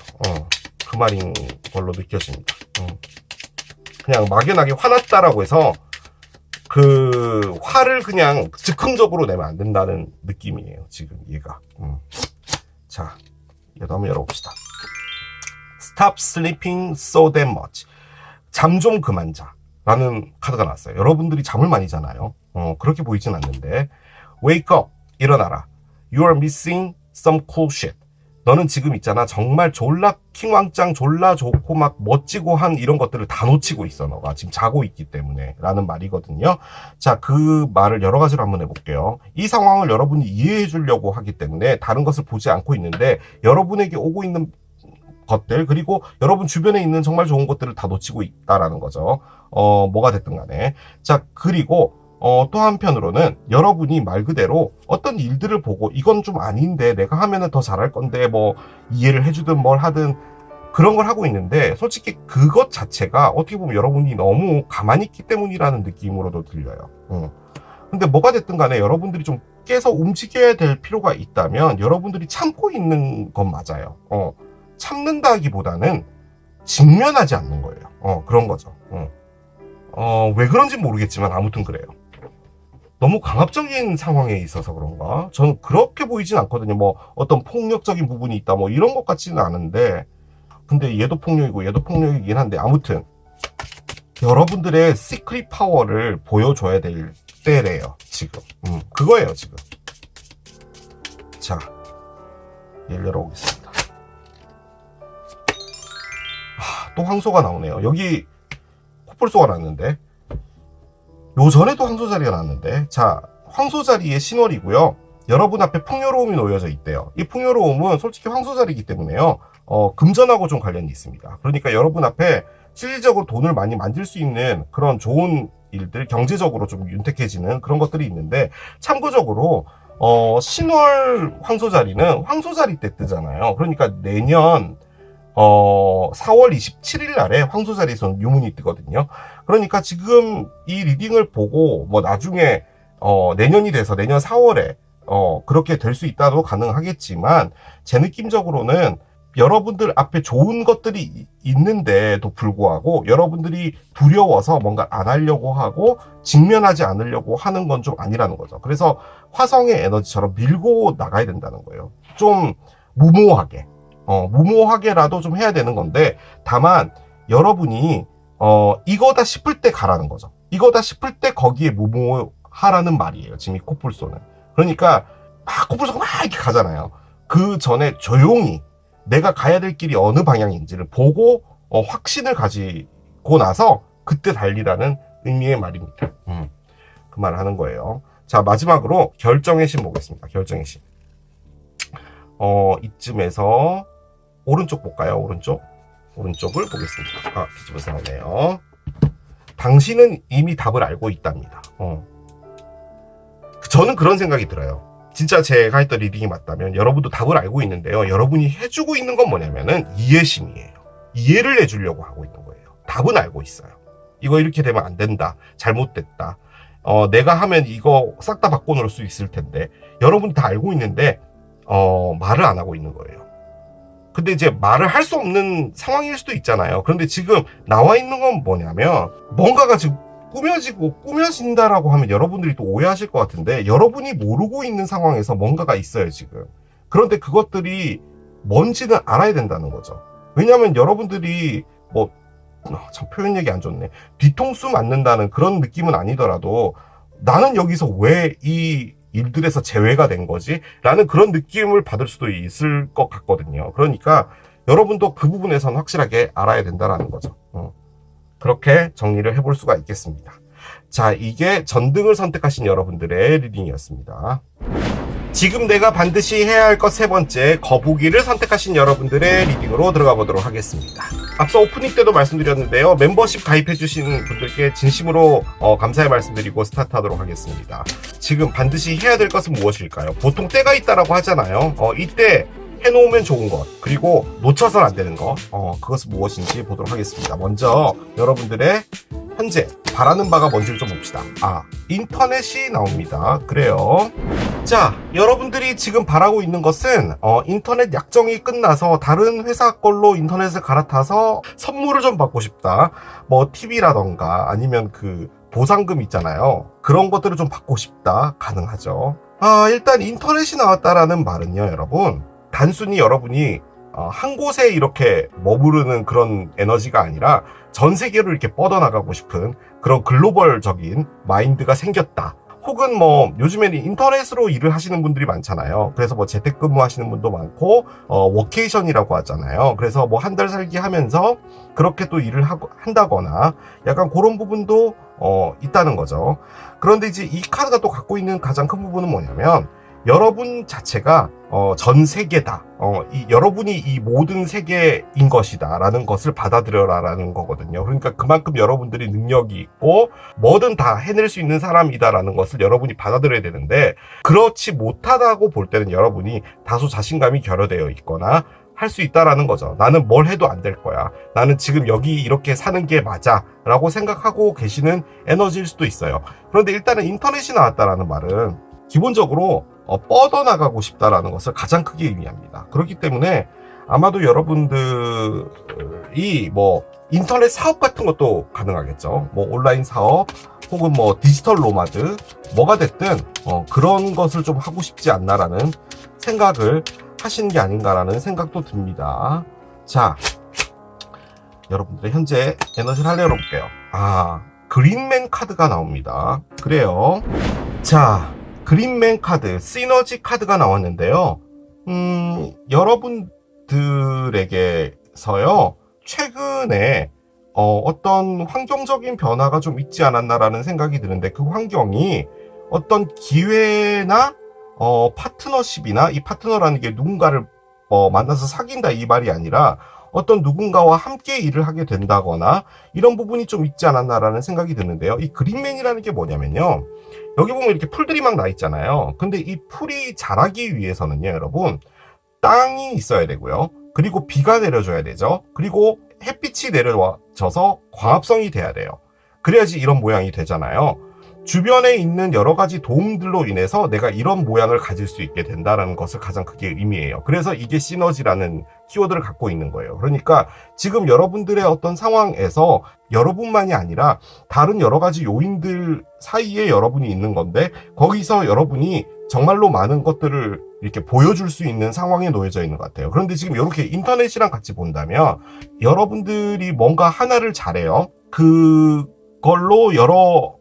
그 말인 걸로 느껴집니다. 그냥 막연하게 화났다라고 해서 그 화를 그냥 즉흥적으로 내면 안 된다는 느낌이에요, 지금 얘가. 자, 얘도 한번 열어봅시다. Stop sleeping so damn much. 잠 좀 그만 자 라는 카드가 나왔어요. 여러분들이 잠을 많이 자나요? 그렇게 보이진 않는데. Wake up, 일어나라. You are missing some cool shit. 너는 지금 있잖아, 정말 졸라 킹왕짱 졸라 좋고 막 멋지고 한 이런 것들을 다 놓치고 있어, 너가 지금 자고 있기 때문에 라는 말이거든요. 자, 그 말을 여러 가지로 한번 해볼게요. 이 상황을 여러분이 이해해 주려고 하기 때문에 다른 것을 보지 않고 있는데, 여러분에게 오고 있는 것들, 그리고 여러분 주변에 있는 정말 좋은 것들을 다 놓치고 있다라는 거죠. 뭐가 됐든 간에. 자, 그리고 또 한편으로는 여러분이 말 그대로 어떤 일들을 보고 이건 좀 아닌데 내가 하면은 더 잘할 건데 뭐 이해를 해주든 뭘 하든 그런 걸 하고 있는데, 솔직히 그것 자체가 어떻게 보면 여러분이 너무 가만히 있기 때문이라는 느낌으로도 들려요. 근데 뭐가 됐든 간에 여러분들이 좀 깨서 움직여야 될 필요가 있다면 여러분들이 참고 있는 건 맞아요. 참는다기보다는 직면하지 않는 거예요. 그런 거죠. 왜 그런지 모르겠지만 아무튼 그래요. 너무 강압적인 상황에 있어서 그런가? 저는 그렇게 보이진 않거든요. 뭐 어떤 폭력적인 부분이 있다 뭐 이런 것 같지는 않은데, 근데 얘도 폭력이고 얘도 폭력이긴 한데, 아무튼 여러분들의 시크릿 파워를 보여줘야 될 때래요 지금. 그거예요 지금. 자, 얘를 열어보겠습니다. 또 황소가 나오네요. 여기 코뿔소가 났는데, 요 전에도 황소 자리가 났는데, 자, 황소 자리의 신월이고요. 여러분 앞에 풍요로움이 놓여져 있대요. 이 풍요로움은 솔직히 황소 자리이기 때문에요. 금전하고 좀 관련이 있습니다. 그러니까 여러분 앞에 실질적으로 돈을 많이 만들 수 있는 그런 좋은 일들, 경제적으로 좀 윤택해지는 그런 것들이 있는데, 참고적으로 신월 황소 자리는 황소 자리 때 뜨잖아요. 그러니까 내년 4월 27일 날에 황소 자리에서는 유문이 뜨거든요. 그러니까 지금 이 리딩을 보고 뭐 나중에 내년이 돼서 내년 4월에 그렇게 될 수 있다도 가능하겠지만, 제 느낌적으로는 여러분들 앞에 좋은 것들이 있는데도 불구하고 여러분들이 두려워서 뭔가 안 하려고 하고 직면하지 않으려고 하는 건 좀 아니라는 거죠. 그래서 화성의 에너지처럼 밀고 나가야 된다는 거예요. 좀 무모하게. 무모하게라도 좀 해야 되는 건데, 다만 여러분이 이거다 싶을 때 가라는 거죠. 이거다 싶을 때 거기에 무모하라는 말이에요. 지금 이 코뿔소는. 그러니까 코뿔소가 막 이렇게 가잖아요. 그 전에 조용히 내가 가야 될 길이 어느 방향인지를 보고 확신을 가지고 나서 그때 달리라는 의미의 말입니다. 그 말을 하는 거예요. 자, 마지막으로 결정의 신 보겠습니다. 결정의 신. 이쯤에서 오른쪽 볼까요? 오른쪽을 보겠습니다. 뒤집어서 나오네요. 당신은 이미 답을 알고 있답니다. 저는 그런 생각이 들어요. 진짜 제가 했던 리딩이 맞다면 여러분도 답을 알고 있는데요. 여러분이 해주고 있는 건 뭐냐면은 이해심이에요. 이해를 해주려고 하고 있는 거예요. 답은 알고 있어요. 이거 이렇게 되면 안 된다. 잘못됐다. 내가 하면 이거 싹 다 바꿔놓을 수 있을 텐데, 여러분이 다 알고 있는데 말을 안 하고 있는 거예요. 근데 이제 말을 할 수 없는 상황일 수도 있잖아요. 그런데 지금 나와 있는 건 뭐냐면, 뭔가가 지금 꾸며진다라고 하면 여러분들이 또 오해하실 것 같은데, 여러분이 모르고 있는 상황에서 뭔가가 있어요 지금. 그런데 그것들이 뭔지는 알아야 된다는 거죠. 왜냐하면 여러분들이 참 표현력이 안 좋네. 뒤통수 맞는다는 그런 느낌은 아니더라도, 나는 여기서 왜 이 일들에서 제외가 된 거지? 라는 그런 느낌을 받을 수도 있을 것 같거든요. 그러니까 여러분도 그 부분에서는 확실하게 알아야 된다는 거죠. 그렇게 정리를 해볼 수가 있겠습니다. 자, 이게 전등을 선택하신 여러분들의 리딩이었습니다. 지금 내가 반드시 해야 할 것 세 번째, 거북이를 선택하신 여러분들의 리딩으로 들어가 보도록 하겠습니다. 앞서 오프닝 때도 말씀드렸는데요. 멤버십 가입해주신 분들께 진심으로 감사의 말씀드리고 스타트하도록 하겠습니다. 지금 반드시 해야 될 것은 무엇일까요? 보통 때가 있다라고 하잖아요. 이때 해놓으면 좋은 것, 그리고 놓쳐서는 안 되는 것, 그것은 무엇인지 보도록 하겠습니다. 먼저 여러분들의 현재 바라는 바가 뭔지를 좀 봅시다. 인터넷이 나옵니다. 그래요. 자, 여러분들이 지금 바라고 있는 것은 인터넷 약정이 끝나서 다른 회사 걸로 인터넷을 갈아타서 선물을 좀 받고 싶다. 뭐 TV라던가 아니면 그 보상금 있잖아요. 그런 것들을 좀 받고 싶다. 가능하죠. 일단 인터넷이 나왔다라는 말은요, 여러분, 단순히 여러분이 한 곳에 이렇게 머무르는 그런 에너지가 아니라 전 세계로 이렇게 뻗어나가고 싶은 그런 글로벌적인 마인드가 생겼다. 혹은 뭐 요즘에는 인터넷으로 일을 하시는 분들이 많잖아요. 그래서 뭐 재택근무 하시는 분도 많고 워케이션이라고 하잖아요. 그래서 뭐 한 달 살기 하면서 그렇게 또 일을 한다거나 약간 그런 부분도 있다는 거죠. 그런데 이제 이 카드가 또 갖고 있는 가장 큰 부분은 뭐냐면, 여러분 자체가 전 세계다. 여러분이 이 모든 세계인 것이다 라는 것을 받아들여라 라는 거거든요. 그러니까 그만큼 여러분들이 능력이 있고 뭐든 다 해낼 수 있는 사람이다 라는 것을 여러분이 받아들여야 되는데, 그렇지 못하다고 볼 때는 여러분이 다소 자신감이 결여되어 있거나 할 수 있다라는 거죠. 나는 뭘 해도 안 될 거야. 나는 지금 여기 이렇게 사는 게 맞아 라고 생각하고 계시는 에너지일 수도 있어요. 그런데 일단은 인터넷이 나왔다라는 말은 기본적으로 뻗어나가고 싶다라는 것을 가장 크게 의미합니다. 그렇기 때문에 아마도 여러분들이 뭐 인터넷 사업 같은 것도 가능하겠죠. 뭐 온라인 사업 혹은 뭐 디지털 노마드 뭐가 됐든 그런 것을 좀 하고 싶지 않나라는 생각을 하시는 게 아닌가라는 생각도 듭니다. 자, 여러분들의 현재 에너지를 하려 볼게요. 그린맨 카드가 나옵니다. 그래요. 자, 그린맨 카드, 시너지 카드가 나왔는데요. 여러분들에게서요, 최근에 어떤 환경적인 변화가 좀 있지 않았나라는 생각이 드는데, 그 환경이 어떤 기회나 파트너십이나, 이 파트너라는 게 누군가를 만나서 사귄다 이 말이 아니라 어떤 누군가와 함께 일을 하게 된다거나 이런 부분이 좀 있지 않았나라는 생각이 드는데요. 이 그린맨이라는 게 뭐냐면요, 여기 보면 이렇게 풀들이 막 나 있잖아요. 근데 이 풀이 자라기 위해서는요, 여러분, 땅이 있어야 되고요. 그리고 비가 내려줘야 되죠. 그리고 햇빛이 내려져서 광합성이 돼야 돼요. 그래야지 이런 모양이 되잖아요. 주변에 있는 여러 가지 도움들로 인해서 내가 이런 모양을 가질 수 있게 된다는 것을 가장 크게 의미해요. 그래서 이게 시너지라는 키워드를 갖고 있는 거예요. 그러니까 지금 여러분들의 어떤 상황에서 여러분만이 아니라 다른 여러 가지 요인들 사이에 여러분이 있는 건데, 거기서 여러분이 정말로 많은 것들을 이렇게 보여줄 수 있는 상황에 놓여져 있는 것 같아요. 그런데 지금 이렇게 인터넷이랑 같이 본다면 여러분들이 뭔가 하나를 잘해요. 그걸로 여러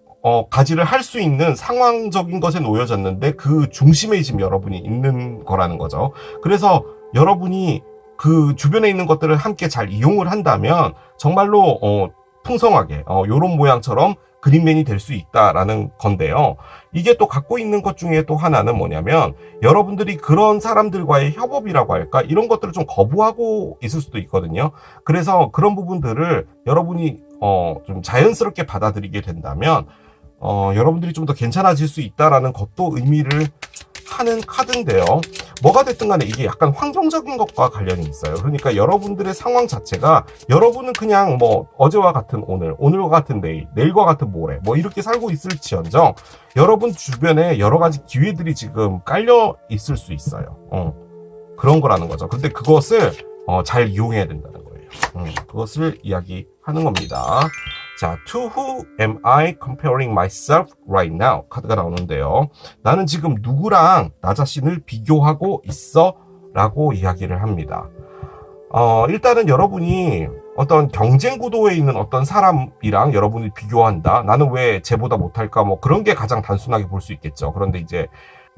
가지를 할 수 있는 상황적인 것에 놓여졌는데 그 중심에 지금 여러분이 있는 거라는 거죠. 그래서 여러분이 그 주변에 있는 것들을 함께 잘 이용을 한다면 정말로 풍성하게 요런 모양처럼 그린맨이 될 수 있다라는 건데요. 이게 또 갖고 있는 것 중에 또 하나는 뭐냐면, 여러분들이 그런 사람들과의 협업이라고 할까, 이런 것들을 좀 거부하고 있을 수도 있거든요. 그래서 그런 부분들을 여러분이 좀 자연스럽게 받아들이게 된다면 여러분들이 좀 더 괜찮아질 수 있다라는 것도 의미를 하는 카드인데요. 뭐가 됐든 간에 이게 약간 환경적인 것과 관련이 있어요. 그러니까 여러분들의 상황 자체가, 여러분은 그냥 뭐 어제와 같은 오늘, 오늘과 같은 내일, 내일과 같은 모레 뭐 이렇게 살고 있을지언정 여러분 주변에 여러 가지 기회들이 지금 깔려 있을 수 있어요. 그런 거라는 거죠. 근데 그것을 잘 이용해야 된다는 거예요. 그것을 이야기하는 겁니다. 자, to who am I comparing myself right now? 카드가 나오는데요. 나는 지금 누구랑 나 자신을 비교하고 있어? 라고 이야기를 합니다. 일단은 여러분이 어떤 경쟁 구도에 있는 어떤 사람이랑 여러분을 비교한다. 나는 왜 쟤보다 못할까? 뭐 그런 게 가장 단순하게 볼 수 있겠죠. 그런데 이제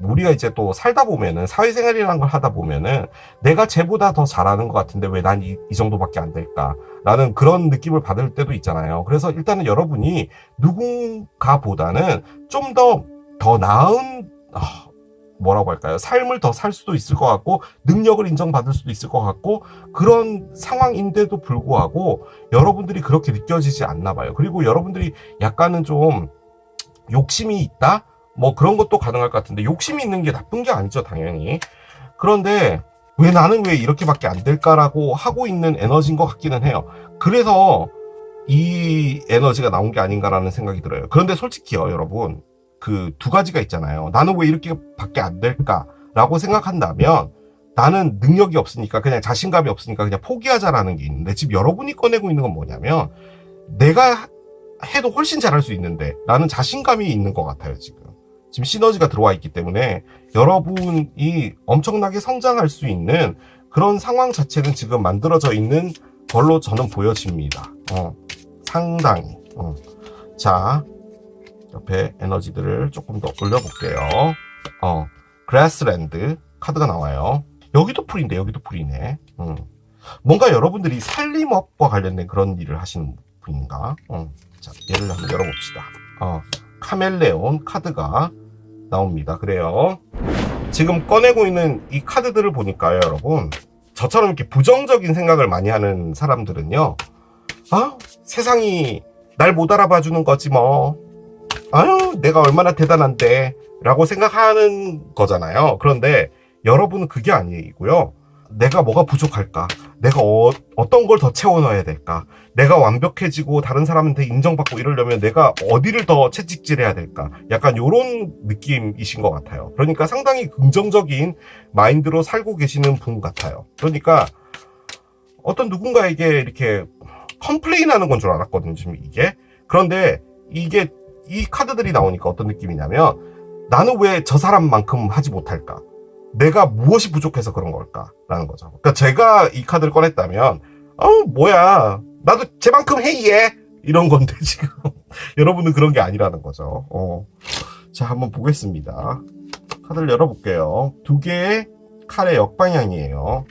우리가 이제 또 살다 보면은, 사회생활이라는 걸 하다 보면은 내가 쟤보다 더 잘하는 것 같은데 왜 난 이 정도밖에 안 될까? 라는 그런 느낌을 받을 때도 있잖아요. 그래서 일단은 여러분이 누군가보다는 좀 더 나은, 뭐라고 할까요? 삶을 더 살 수도 있을 것 같고, 능력을 인정받을 수도 있을 것 같고, 그런 상황인데도 불구하고 여러분들이 그렇게 느껴지지 않나 봐요. 그리고 여러분들이 약간은 좀 욕심이 있다? 뭐 그런 것도 가능할 것 같은데, 욕심이 있는 게 나쁜 게 아니죠, 당연히. 그런데 왜 나는 왜 이렇게밖에 안 될까라고 하고 있는 에너지인 것 같기는 해요. 그래서 이 에너지가 나온 게 아닌가라는 생각이 들어요. 그런데 솔직히요, 여러분, 그 두 가지가 있잖아요. 나는 왜 이렇게밖에 안 될까라고 생각한다면, 나는 능력이 없으니까, 그냥 자신감이 없으니까 그냥 포기하자라는 게 있는데, 지금 여러분이 꺼내고 있는 건 뭐냐면, 내가 해도 훨씬 잘할 수 있는데 라는 자신감이 있는 것 같아요. 지금 시너지가 들어와 있기 때문에 여러분이 엄청나게 성장할 수 있는 그런 상황 자체는 지금 만들어져 있는 걸로 저는 보여집니다. 상당히. 자, 옆에 에너지들을 조금 더 올려볼게요. 그래스랜드 카드가 나와요. 여기도 풀인데, 여기도 풀이네. 뭔가 여러분들이 살림업과 관련된 그런 일을 하시는 분인가? 자, 얘를 한번 열어봅시다. 카멜레온 카드가 나옵니다. 그래요. 지금 꺼내고 있는 이 카드들을 보니까요, 여러분. 저처럼 이렇게 부정적인 생각을 많이 하는 사람들은요. 아, 세상이 날 못 알아봐 주는 거지 뭐. 아유, 내가 얼마나 대단한데 라고 생각하는 거잖아요. 그런데 여러분은 그게 아니고요. 내가 뭐가 부족할까? 내가 어떤 걸 더 채워 넣어야 될까? 내가 완벽해지고 다른 사람한테 인정받고 이러려면 내가 어디를 더 채찍질해야 될까? 약간 요런 느낌이신 것 같아요. 그러니까 상당히 긍정적인 마인드로 살고 계시는 분 같아요. 그러니까 어떤 누군가에게 이렇게 컴플레인 하는 건 줄 알았거든요, 지금 이게. 그런데 이게 이 카드들이 나오니까 어떤 느낌이냐면 나는 왜 저 사람만큼 하지 못할까? 내가 무엇이 부족해서 그런 걸까? 라는 거죠. 그러니까 제가 이 카드를 꺼냈다면 뭐야, 나도 쟤만큼 해, 얘! 이런 건데 지금 여러분은 그런 게 아니라는 거죠. 자, 한번 보겠습니다. 카드를 열어볼게요. 두 개의 칼의 역방향이에요.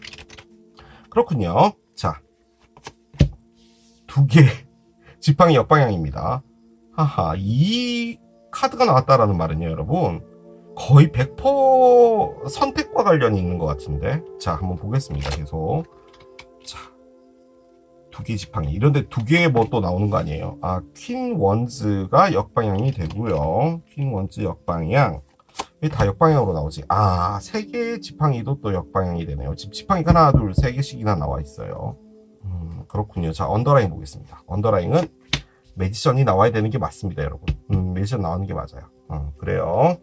그렇군요. 자, 두 개의 지팡이 역방향입니다. 하하, 이 카드가 나왔다라는 말은요, 여러분, 거의 100% 선택과 관련이 있는 것 같은데. 자, 한번 보겠습니다. 계속. 자, 두 개 지팡이. 이런데 두 개 뭐 또 나오는 거 아니에요? 아, 퀸 원즈가 역방향이 되고요. 퀸 원즈 역방향. 이게 다 역방향으로 나오지. 아, 세 개의 지팡이도 또 역방향이 되네요. 지금 지팡이가 하나, 둘, 세 개씩이나 나와 있어요. 그렇군요. 자, 언더라인 보겠습니다. 언더라인은 매지션이 나와야 되는 게 맞습니다, 여러분. 매지션 나오는 게 맞아요. 그래요.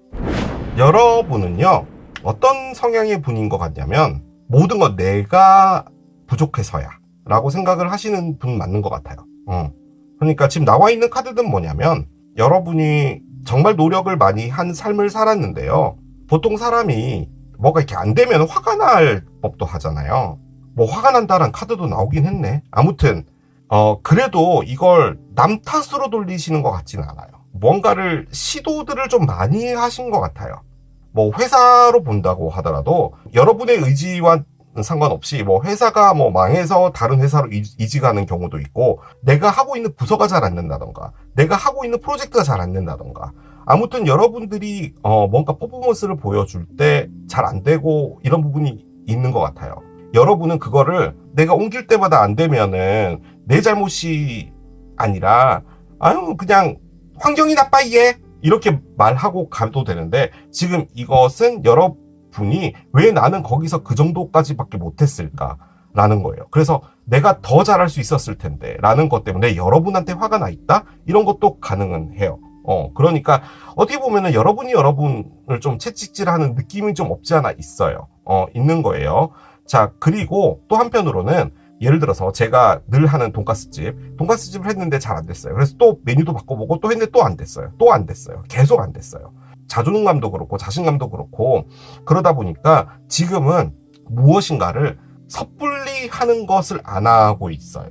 여러분은요, 어떤 성향의 분인 것 같냐면, 모든 건 내가 부족해서야 라고 생각을 하시는 분 맞는 것 같아요. 그러니까 지금 나와 있는 카드는 뭐냐면, 여러분이 정말 노력을 많이 한 삶을 살았는데요. 보통 사람이 뭐가 이렇게 안 되면 화가 날 법도 하잖아요. 뭐 화가 난다는 카드도 나오긴 했네. 아무튼 그래도 이걸 남 탓으로 돌리시는 것 같지는 않아요. 뭔가를 시도들을 좀 많이 하신 것 같아요. 뭐 회사로 본다고 하더라도 여러분의 의지와 상관없이 뭐 회사가 뭐 망해서 다른 회사로 이직하는 경우도 있고, 내가 하고 있는 부서가 잘 안 된다던가, 내가 하고 있는 프로젝트가 잘 안 된다던가, 아무튼 여러분들이 뭔가 퍼포먼스를 보여줄 때 잘 안 되고 이런 부분이 있는 것 같아요. 여러분은 그거를 내가 옮길 때마다 안 되면은 내 잘못이 아니라 아유 그냥 환경이 나빠 얘 이렇게 말하고 가도 되는데, 지금 이것은 여러분이 왜 나는 거기서 그 정도까지밖에 못했을까 라는 거예요. 그래서 내가 더 잘할 수 있었을 텐데 라는 것 때문에 여러분한테 화가 나 있다? 이런 것도 가능은 해요. 그러니까 어떻게 보면은 여러분이 여러분을 좀 채찍질하는 느낌이 좀 없지 않아 있어요. 있는 거예요. 자, 그리고 또 한편으로는 예를 들어서 제가 늘 하는 돈가스집을 했는데 잘 안 됐어요. 그래서 또 메뉴도 바꿔보고 또 했는데 또 안 됐어요. 또 안 됐어요. 계속 안 됐어요. 자존감도 그렇고 자신감도 그렇고, 그러다 보니까 지금은 무엇인가를 섣불리 하는 것을 안 하고 있어요.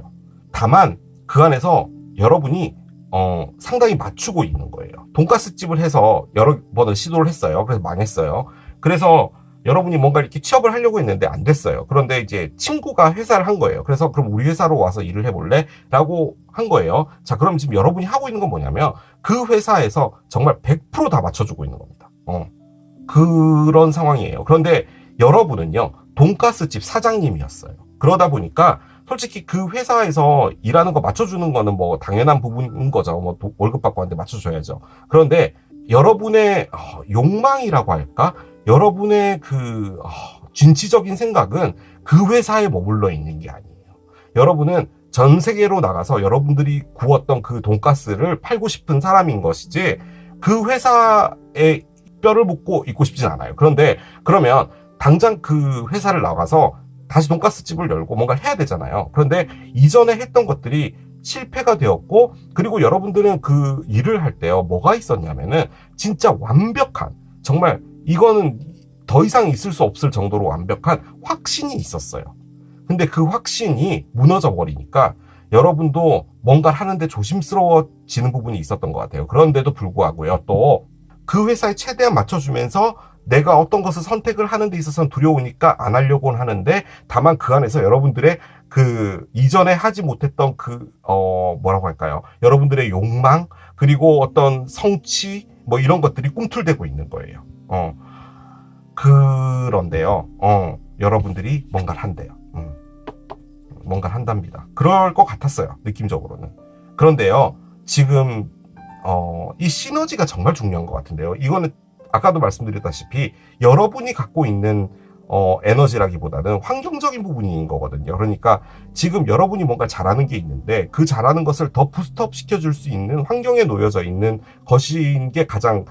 다만 그 안에서 여러분이 상당히 맞추고 있는 거예요. 돈가스집을 해서 여러 번을 시도를 했어요. 그래서 망했어요. 그래서 여러분이 뭔가 이렇게 취업을 하려고 했는데 안 됐어요. 그런데 이제 친구가 회사를 한 거예요. 그래서 그럼 우리 회사로 와서 일을 해볼래? 라고 한 거예요. 자, 그럼 지금 여러분이 하고 있는 건 뭐냐면 그 회사에서 정말 100% 다 맞춰주고 있는 겁니다. 그런 상황이에요. 그런데 여러분은요, 돈가스집 사장님이었어요. 그러다 보니까 솔직히 그 회사에서 일하는 거 맞춰주는 거는 뭐 당연한 부분인 거죠. 뭐 월급 받고 하는데 맞춰줘야죠. 그런데 여러분의 욕망이라고 할까? 여러분의 그 진취적인 생각은 그 회사에 머물러 있는 게 아니에요. 여러분은 전 세계로 나가서 여러분들이 구웠던 그 돈가스를 팔고 싶은 사람인 것이지, 그 회사에 뼈를 묻고 있고 싶진 않아요. 그런데 그러면 당장 그 회사를 나가서 다시 돈가스집을 열고 뭔가를 해야 되잖아요. 그런데 이전에 했던 것들이 실패가 되었고, 그리고 여러분들은 그 일을 할 때요, 뭐가 있었냐면은 진짜 완벽한, 정말 이거는 더 이상 있을 수 없을 정도로 완벽한 확신이 있었어요. 근데 그 확신이 무너져 버리니까 여러분도 뭔가를 하는데 조심스러워지는 부분이 있었던 것 같아요. 그런데도 불구하고요, 또 그 회사에 최대한 맞춰주면서 내가 어떤 것을 선택을 하는 데 있어서는 두려우니까 안 하려고는 하는데, 다만 그 안에서 여러분들의 그 이전에 하지 못했던 그 뭐라고 할까요? 여러분들의 욕망, 그리고 어떤 성취 뭐 이런 것들이 꿈틀대고 있는 거예요. 그런데요, 여러분들이 뭔가를 한대요. 뭔가를 한답니다. 그럴 것 같았어요, 느낌적으로는. 그런데요, 지금 이 시너지가 정말 중요한 것 같은데요. 이거는 아까도 말씀드렸다시피 여러분이 갖고 있는 에너지라기보다는 환경적인 부분인 거거든요. 그러니까 지금 여러분이 뭔가 잘하는 게 있는데 그 잘하는 것을 더 부스트업 시켜줄 수 있는 환경에 놓여져 있는 것인 게 가장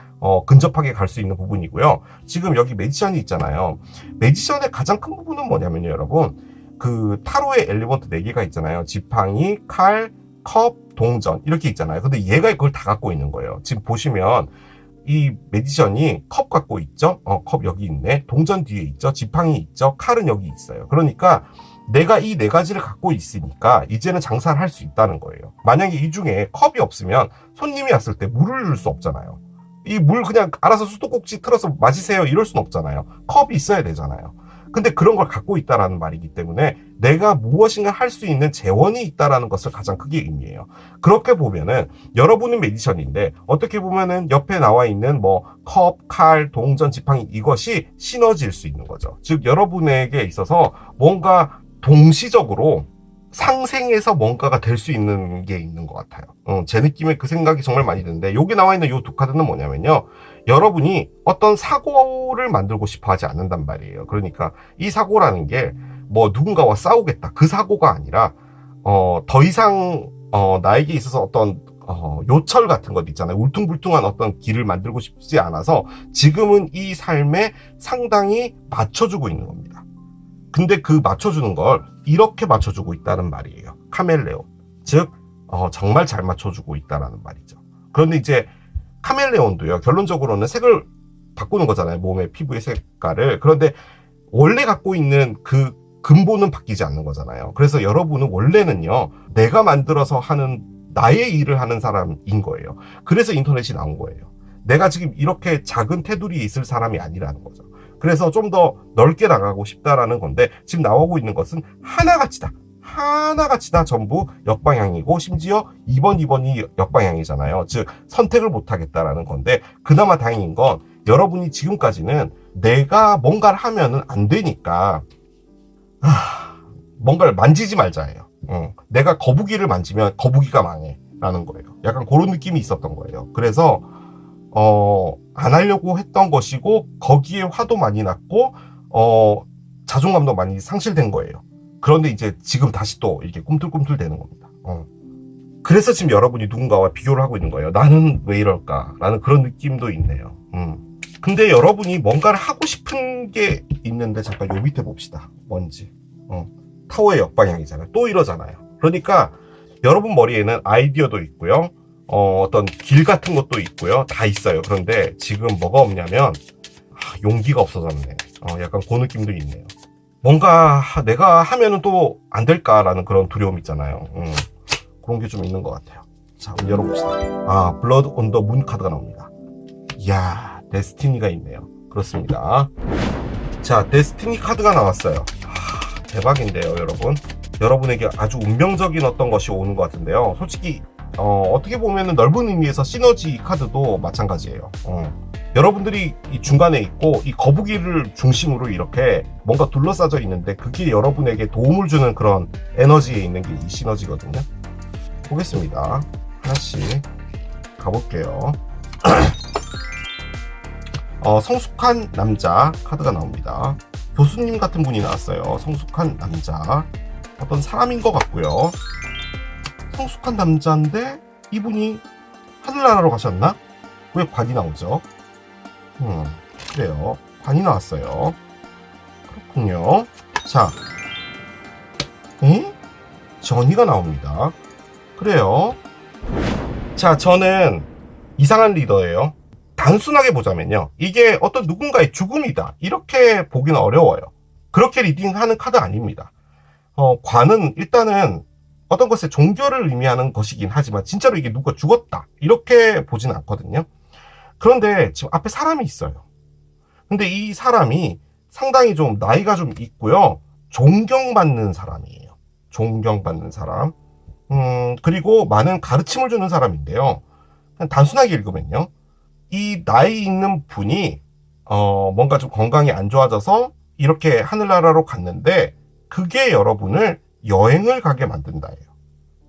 근접하게 갈 수 있는 부분이고요. 지금 여기 매지션이 있잖아요. 매지션의 가장 큰 부분은 뭐냐면요, 여러분. 그 타로의 엘리먼트 4개가 있잖아요. 지팡이, 칼, 컵, 동전 이렇게 있잖아요. 근데 얘가 그걸 다 갖고 있는 거예요. 지금 보시면 이 매지션이 컵 갖고 있죠? 컵 여기 있네. 동전 뒤에 있죠? 지팡이 있죠? 칼은 여기 있어요. 그러니까 내가 이 4가지를 갖고 있으니까 이제는 장사를 할 수 있다는 거예요. 만약에 이 중에 컵이 없으면 손님이 왔을 때 물을 줄 수 없잖아요. 이 물 그냥 알아서 수도꼭지 틀어서 마시세요 이럴 순 없잖아요. 컵이 있어야 되잖아요. 근데 그런 걸 갖고 있다라는 말이기 때문에 내가 무엇인가 할 수 있는 재원이 있다라는 것을 가장 크게 의미해요. 그렇게 보면은 여러분은 매지션인데 어떻게 보면은 옆에 나와 있는 뭐 컵, 칼, 동전, 지팡이 이것이 시너지일 수 있는 거죠. 즉 여러분에게 있어서 뭔가 동시적으로 상생해서 뭔가가 될 수 있는 게 있는 것 같아요. 제 느낌에 그 생각이 정말 많이 드는데 여기 나와 있는 이 2카드는 뭐냐면요. 여러분이 어떤 사고를 만들고 싶어 하지 않는단 말이에요. 그러니까 이 사고라는 게 뭐 누군가와 싸우겠다. 그 사고가 아니라 더 이상 나에게 있어서 어떤 요철 같은 것 있잖아요. 울퉁불퉁한 어떤 길을 만들고 싶지 않아서 지금은 이 삶에 상당히 맞춰주고 있는 겁니다. 근데 그 맞춰주는 걸 이렇게 맞춰주고 있다는 말이에요. 카멜레온. 즉 정말 잘 맞춰주고 있다는 말이죠. 그런데 이제 카멜레온도요. 결론적으로는 색을 바꾸는 거잖아요. 몸의 피부의 색깔을. 그런데 원래 갖고 있는 그 근본은 바뀌지 않는 거잖아요. 그래서 여러분은 원래는요. 내가 만들어서 하는 나의 일을 하는 사람인 거예요. 그래서 인터넷이 나온 거예요. 내가 지금 이렇게 작은 테두리에 있을 사람이 아니라는 거죠. 그래서 좀 더 넓게 나가고 싶다라는 건데 지금 나오고 있는 것은 하나같이다. 하나같이 다 전부 역방향이고 심지어 2번이 역방향이잖아요. 즉 선택을 못하겠다라는 건데 그나마 다행인 건 여러분이 지금까지는 내가 뭔가를 하면은 안 되니까 뭔가를 만지지 말자예요. 내가 거북이를 만지면 거북이가 망해 라는 거예요. 약간 그런 느낌이 있었던 거예요. 그래서 안 하려고 했던 것이고 거기에 화도 많이 났고 자존감도 많이 상실된 거예요. 그런데 이제 지금 다시 또 이렇게 꿈틀꿈틀 되는 겁니다. 그래서 지금 여러분이 누군가와 비교를 하고 있는 거예요. 나는 왜 이럴까? 라는 그런 느낌도 있네요. 근데 여러분이 뭔가를 하고 싶은 게 있는데 잠깐 요 밑에 봅시다. 뭔지. 타워의 역방향이잖아요. 또 이러잖아요. 그러니까 여러분 머리에는 아이디어도 있고요. 어떤 길 같은 것도 있고요. 다 있어요. 그런데 지금 뭐가 없냐면 용기가 없어졌네. 약간 그 느낌도 있네요. 뭔가 내가 하면은 또 안 될까라는 그런 두려움 있잖아요. 그런 게 좀 있는 것 같아요. 자, 한번 열어봅시다. 블러드 온 더 문 카드가 나옵니다. 이야, 데스티니가 있네요. 그렇습니다. 자, 데스티니 카드가 나왔어요. 대박인데요, 여러분. 여러분에게 아주 운명적인 어떤 것이 오는 것 같은데요. 솔직히 어떻게 보면은 넓은 의미에서 시너지 카드도 마찬가지예요. 여러분들이 이 중간에 있고 이 거북이를 중심으로 이렇게 뭔가 둘러싸져 있는데 그게 여러분에게 도움을 주는 그런 에너지에 있는 게 이 시너지거든요. 보겠습니다. 하나씩 가볼게요. 성숙한 남자 카드가 나옵니다. 교수님 같은 분이 나왔어요. 성숙한 남자. 어떤 사람인 것 같고요. 성숙한 남자인데 이분이 하늘나라로 가셨나? 왜 관이 나오죠? 그래요. 관이 나왔어요. 그렇군요. 자, 전이가 나옵니다. 그래요. 자, 저는 이상한 리더예요. 단순하게 보자면요. 이게 어떤 누군가의 죽음이다. 이렇게 보기는 어려워요. 그렇게 리딩하는 카드 아닙니다. 관은 일단은 어떤 것의 종교를 의미하는 것이긴 하지만 진짜로 이게 누가 죽었다. 이렇게 보진 않거든요. 그런데 지금 앞에 사람이 있어요. 근데 이 사람이 상당히 좀 나이가 좀 있고요. 존경받는 사람이에요. 존경받는 사람. 그리고 많은 가르침을 주는 사람인데요. 그냥 단순하게 읽으면요. 이 나이 있는 분이 뭔가 좀 건강이 안 좋아져서 이렇게 하늘나라로 갔는데 그게 여러분을 여행을 가게 만든다예요.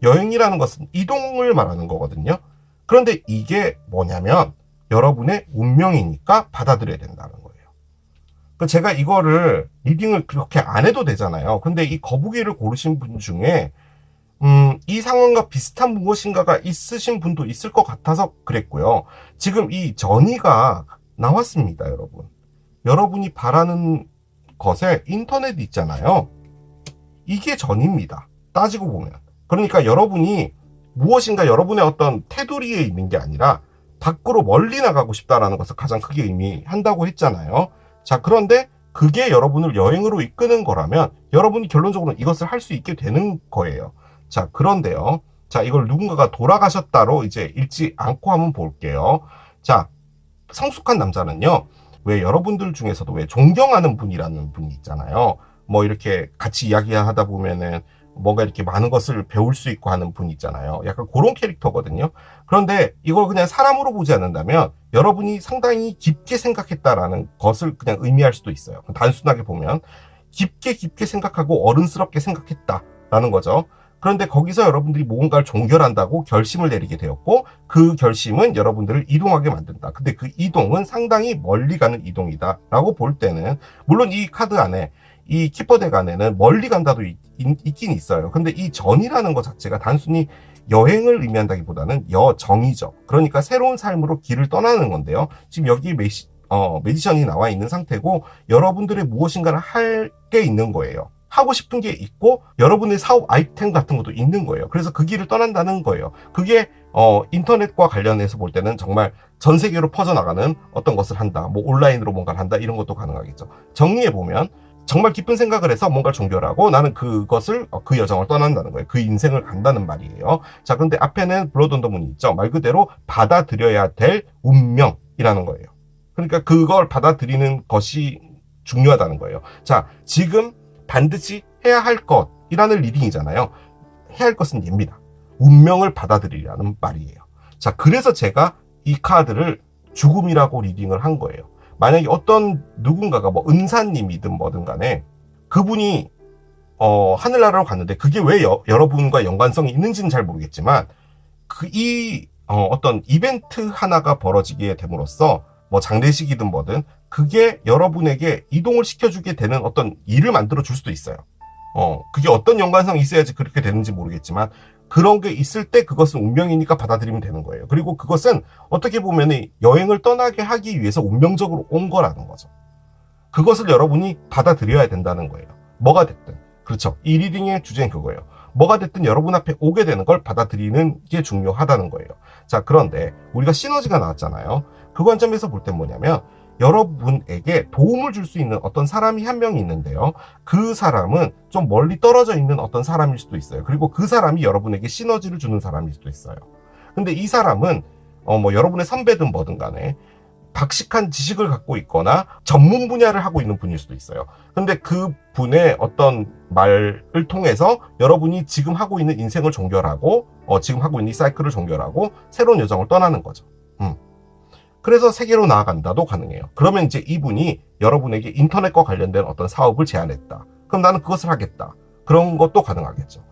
여행이라는 것은 이동을 말하는 거거든요. 그런데 이게 뭐냐면 여러분의 운명이니까 받아들여야 된다는 거예요. 제가 이거를 리딩을 그렇게 안 해도 되잖아요. 근데 이 거북이를 고르신 분 중에 이 상황과 비슷한 무엇인가가 있으신 분도 있을 것 같아서 그랬고요. 지금 이 전이가 나왔습니다, 여러분. 여러분이 바라는 것에 인터넷 있잖아요. 이게 전입니다. 따지고 보면. 그러니까 여러분이 무엇인가 여러분의 어떤 테두리에 있는 게 아니라 밖으로 멀리 나가고 싶다라는 것을 가장 크게 의미한다고 했잖아요. 자, 그런데 그게 여러분을 여행으로 이끄는 거라면 여러분이 결론적으로 이것을 할 수 있게 되는 거예요. 자, 그런데요. 자, 이걸 누군가가 돌아가셨다로 이제 읽지 않고 한번 볼게요. 자, 성숙한 남자는요. 왜 여러분들 중에서도 왜 존경하는 분이라는 분이 있잖아요. 뭐 이렇게 같이 이야기하다 보면은 뭔가 이렇게 많은 것을 배울 수 있고 하는 분 있잖아요. 약간 그런 캐릭터거든요. 그런데 이걸 그냥 사람으로 보지 않는다면 여러분이 상당히 깊게 생각했다라는 것을 그냥 의미할 수도 있어요. 단순하게 보면 깊게 생각하고 어른스럽게 생각했다라는 거죠. 그런데 거기서 여러분들이 무언가를 종결한다고 결심을 내리게 되었고 그 결심은 여러분들을 이동하게 만든다. 근데 그 이동은 상당히 멀리 가는 이동이다 라고 볼 때는 물론 이 카드 안에 이 키퍼덱 안에는 멀리 간다도 있긴 있어요. 근데 이 전이라는 것 자체가 단순히 여행을 의미한다기보다는 여정이죠. 그러니까 새로운 삶으로 길을 떠나는 건데요. 지금 여기 매지션이 나와 있는 상태고 여러분들의 무엇인가를 할 게 있는 거예요. 하고 싶은 게 있고 여러분의 사업 아이템 같은 것도 있는 거예요. 그래서 그 길을 떠난다는 거예요. 그게 인터넷과 관련해서 볼 때는 정말 전 세계로 퍼져나가는 어떤 것을 한다. 뭐 온라인으로 뭔가를 한다. 이런 것도 가능하겠죠. 정리해보면 정말 깊은 생각을 해서 뭔가를 종결하고 나는 그것을 그 여정을 떠난다는 거예요. 그 인생을 간다는 말이에요. 자, 그런데 앞에는 블러드 온 더 문이 있죠. 말 그대로 받아들여야 될 운명이라는 거예요. 그러니까 그걸 받아들이는 것이 중요하다는 거예요. 자, 지금 반드시 해야 할 것이라는 리딩이잖아요. 해야 할 것은 얘입니다. 운명을 받아들이라는 말이에요. 자, 그래서 제가 이 카드를 죽음이라고 리딩을 한 거예요. 만약에 어떤 누군가가 뭐 은사님이든 뭐든 간에 그분이 하늘나라로 갔는데 그게 왜 여러분과 연관성이 있는지는 잘 모르겠지만 어떤 이벤트 하나가 벌어지게 됨으로써 뭐 장례식이든 뭐든 그게 여러분에게 이동을 시켜주게 되는 어떤 일을 만들어 줄 수도 있어요. 그게 어떤 연관성이 있어야지 그렇게 되는지 모르겠지만 그런 게 있을 때 그것은 운명이니까 받아들이면 되는 거예요. 그리고 그것은 어떻게 보면 여행을 떠나게 하기 위해서 운명적으로 온 거라는 거죠. 그것을 여러분이 받아들여야 된다는 거예요. 뭐가 됐든. 그렇죠. 이 리딩의 주제는 그거예요. 뭐가 됐든 여러분 앞에 오게 되는 걸 받아들이는 게 중요하다는 거예요. 자, 그런데 우리가 시너지가 나왔잖아요. 그 관점에서 볼 땐 뭐냐면 여러분에게 도움을 줄 수 있는 어떤 사람이 한 명이 있는데요. 그 사람은 좀 멀리 떨어져 있는 어떤 사람일 수도 있어요. 그리고 그 사람이 여러분에게 시너지를 주는 사람일 수도 있어요. 근데 이 사람은 뭐 여러분의 선배든 뭐든 간에 박식한 지식을 갖고 있거나 전문 분야를 하고 있는 분일 수도 있어요. 근데 그 분의 어떤 말을 통해서 여러분이 지금 하고 있는 인생을 종결하고 지금 하고 있는 이 사이클을 종결하고 새로운 여정을 떠나는 거죠. 그래서 세계로 나아간다도 가능해요. 그러면 이제 이분이 여러분에게 인터넷과 관련된 어떤 사업을 제안했다. 그럼 나는 그것을 하겠다. 그런 것도 가능하겠죠.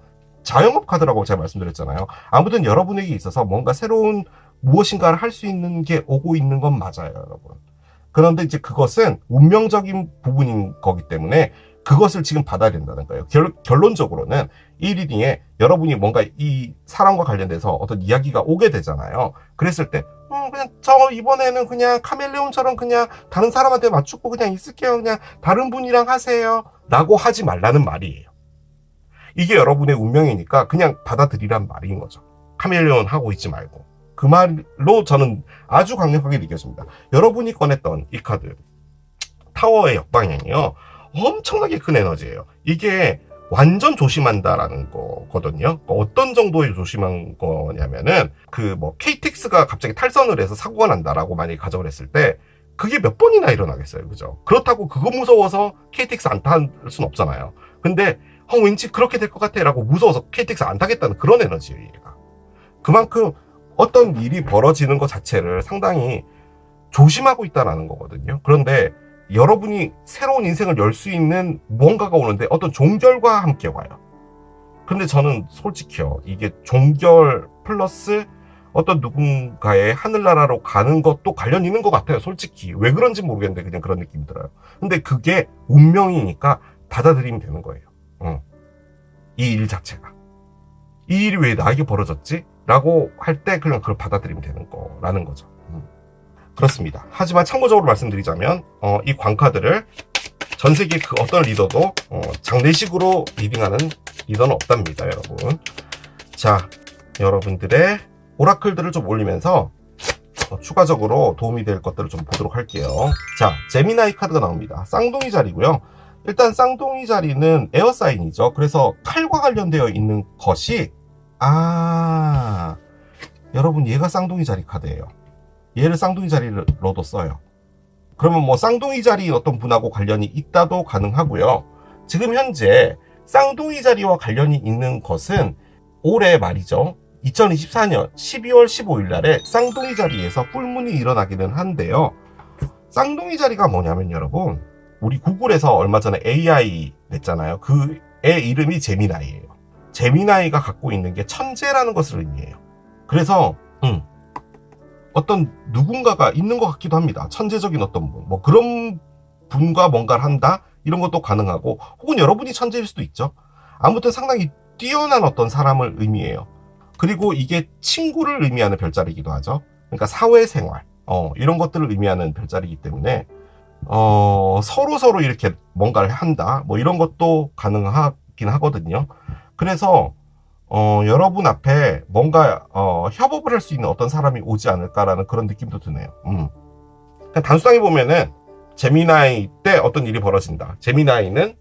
자영업 카드라고 제가 말씀드렸잖아요. 아무튼 여러분에게 있어서 뭔가 새로운 무엇인가를 할 수 있는 게 오고 있는 건 맞아요, 여러분. 그런데 이제 그것은 운명적인 부분인 거기 때문에 그것을 지금 받아야 된다는 거예요. 결론적으로는 이 리딩에 여러분이 뭔가 이 사람과 관련돼서 어떤 이야기가 오게 되잖아요. 그랬을 때 그냥 저 이번에는 그냥 카멜레온처럼 그냥 다른 사람한테 맞추고 그냥 있을게요. 그냥 다른 분이랑 하세요. 라고 하지 말라는 말이에요. 이게 여러분의 운명이니까 그냥 받아들이란 말인 거죠. 카멜레온 하고 있지 말고. 그 말로 저는 아주 강력하게 느껴집니다. 여러분이 꺼냈던 이 카드 타워의 역방향이요. 엄청나게 큰 에너지예요. 이게 완전 조심한다라는 거거든요. 어떤 정도의 조심한 거냐면은 KTX가 갑자기 탈선을 해서 사고가 난다라고 만약에 가정을 했을 때 그게 몇 번이나 일어나겠어요. 그죠? 그렇다고 그거 무서워서 KTX 안 탈 순 없잖아요. 근데 왠지 그렇게 될 것 같아 라고 무서워서 KTX 안 타겠다는 그런 에너지예요. 얘가. 그만큼 어떤 일이 벌어지는 것 자체를 상당히 조심하고 있다라는 거거든요. 그런데 여러분이 새로운 인생을 열 수 있는 무언가가 오는데 어떤 종결과 함께 와요. 근데 저는 솔직히요, 이게 종결 플러스 어떤 누군가의 하늘나라로 가는 것도 관련 있는 것 같아요. 솔직히 왜 그런지 모르겠는데 그냥 그런 느낌이 들어요. 근데 그게 운명이니까 받아들이면 되는 거예요. 이 일 자체가, 이 일이 왜 나에게 벌어졌지? 라고 할 때 그냥 그걸 받아들이면 되는 거라는 거죠. 그렇습니다. 하지만 참고적으로 말씀드리자면 이 광카드를 전 세계 그 어떤 리더도 장례식으로 리딩하는 리더는 없답니다, 여러분. 자, 여러분들의 오라클들을 좀 올리면서 추가적으로 도움이 될 것들을 좀 보도록 할게요. 자, 제미나이 카드가 나옵니다. 쌍둥이 자리고요. 일단 쌍둥이 자리는 에어사인이죠. 그래서 칼과 관련되어 있는 것이, 여러분, 얘가 쌍둥이 자리 카드예요. 얘를 쌍둥이 자리로도 써요. 그러면 뭐 쌍둥이 자리인 어떤 분하고 관련이 있다도 가능하고요. 지금 현재 쌍둥이 자리와 관련이 있는 것은 올해 말이죠. 2024년 12월 15일 날에 쌍둥이 자리에서 풀문이 일어나기는 한데요. 쌍둥이 자리가 뭐냐면 여러분, 우리 구글에서 얼마 전에 AI 냈잖아요. 그의 이름이 제미나이예요. 제미나이가 갖고 있는 게 천재라는 것을 의미해요. 그래서 어떤 누군가가 있는 것 같기도 합니다. 천재적인 어떤 분, 뭐 그런 분과 뭔가를 한다, 이런 것도 가능하고, 혹은 여러분이 천재일 수도 있죠. 아무튼 상당히 뛰어난 어떤 사람을 의미해요. 그리고 이게 친구를 의미하는 별자리이기도 하죠. 그러니까 사회생활, 이런 것들을 의미하는 별자리이기 때문에 서로 이렇게 뭔가를 한다, 뭐 이런 것도 가능하긴 하거든요. 그래서 여러분 앞에 뭔가 협업을 할 수 있는 어떤 사람이 오지 않을까라는 그런 느낌도 드네요. 그냥 단순하게 보면은 제미나이 때 어떤 일이 벌어진다. 제미나이는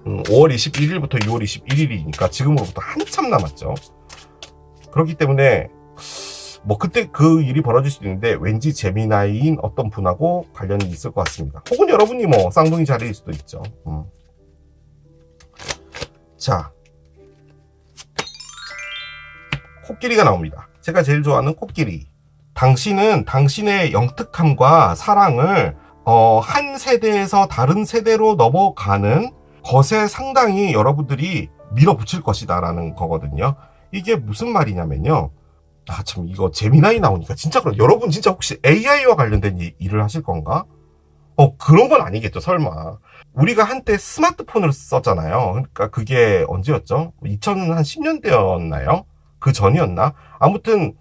5월 21일부터 6월 21일이니까 지금으로부터 한참 남았죠. 그렇기 때문에 뭐 그때 그 일이 벌어질 수도 있는데 왠지 제미나이인 어떤 분하고 관련이 있을 것 같습니다. 혹은 여러분이 뭐 쌍둥이 자리일 수도 있죠. 자, 코끼리가 나옵니다. 제가 제일 좋아하는 코끼리. 당신은 당신의 영특함과 사랑을 한 세대에서 다른 세대로 넘어가는 것에 상당히 여러분들이 밀어붙일 것이다 라는 거거든요. 이게 무슨 말이냐면요, 참 이거 제미나이 나오니까 진짜 그런, 여러분 진짜 혹시 AI와 관련된 일을 하실 건가? 그런 건 아니겠죠, 설마. 우리가 한때 스마트폰을 썼잖아요. 그러니까 그게 언제였죠? 2010년대였나요? 그 전이었나? 아무튼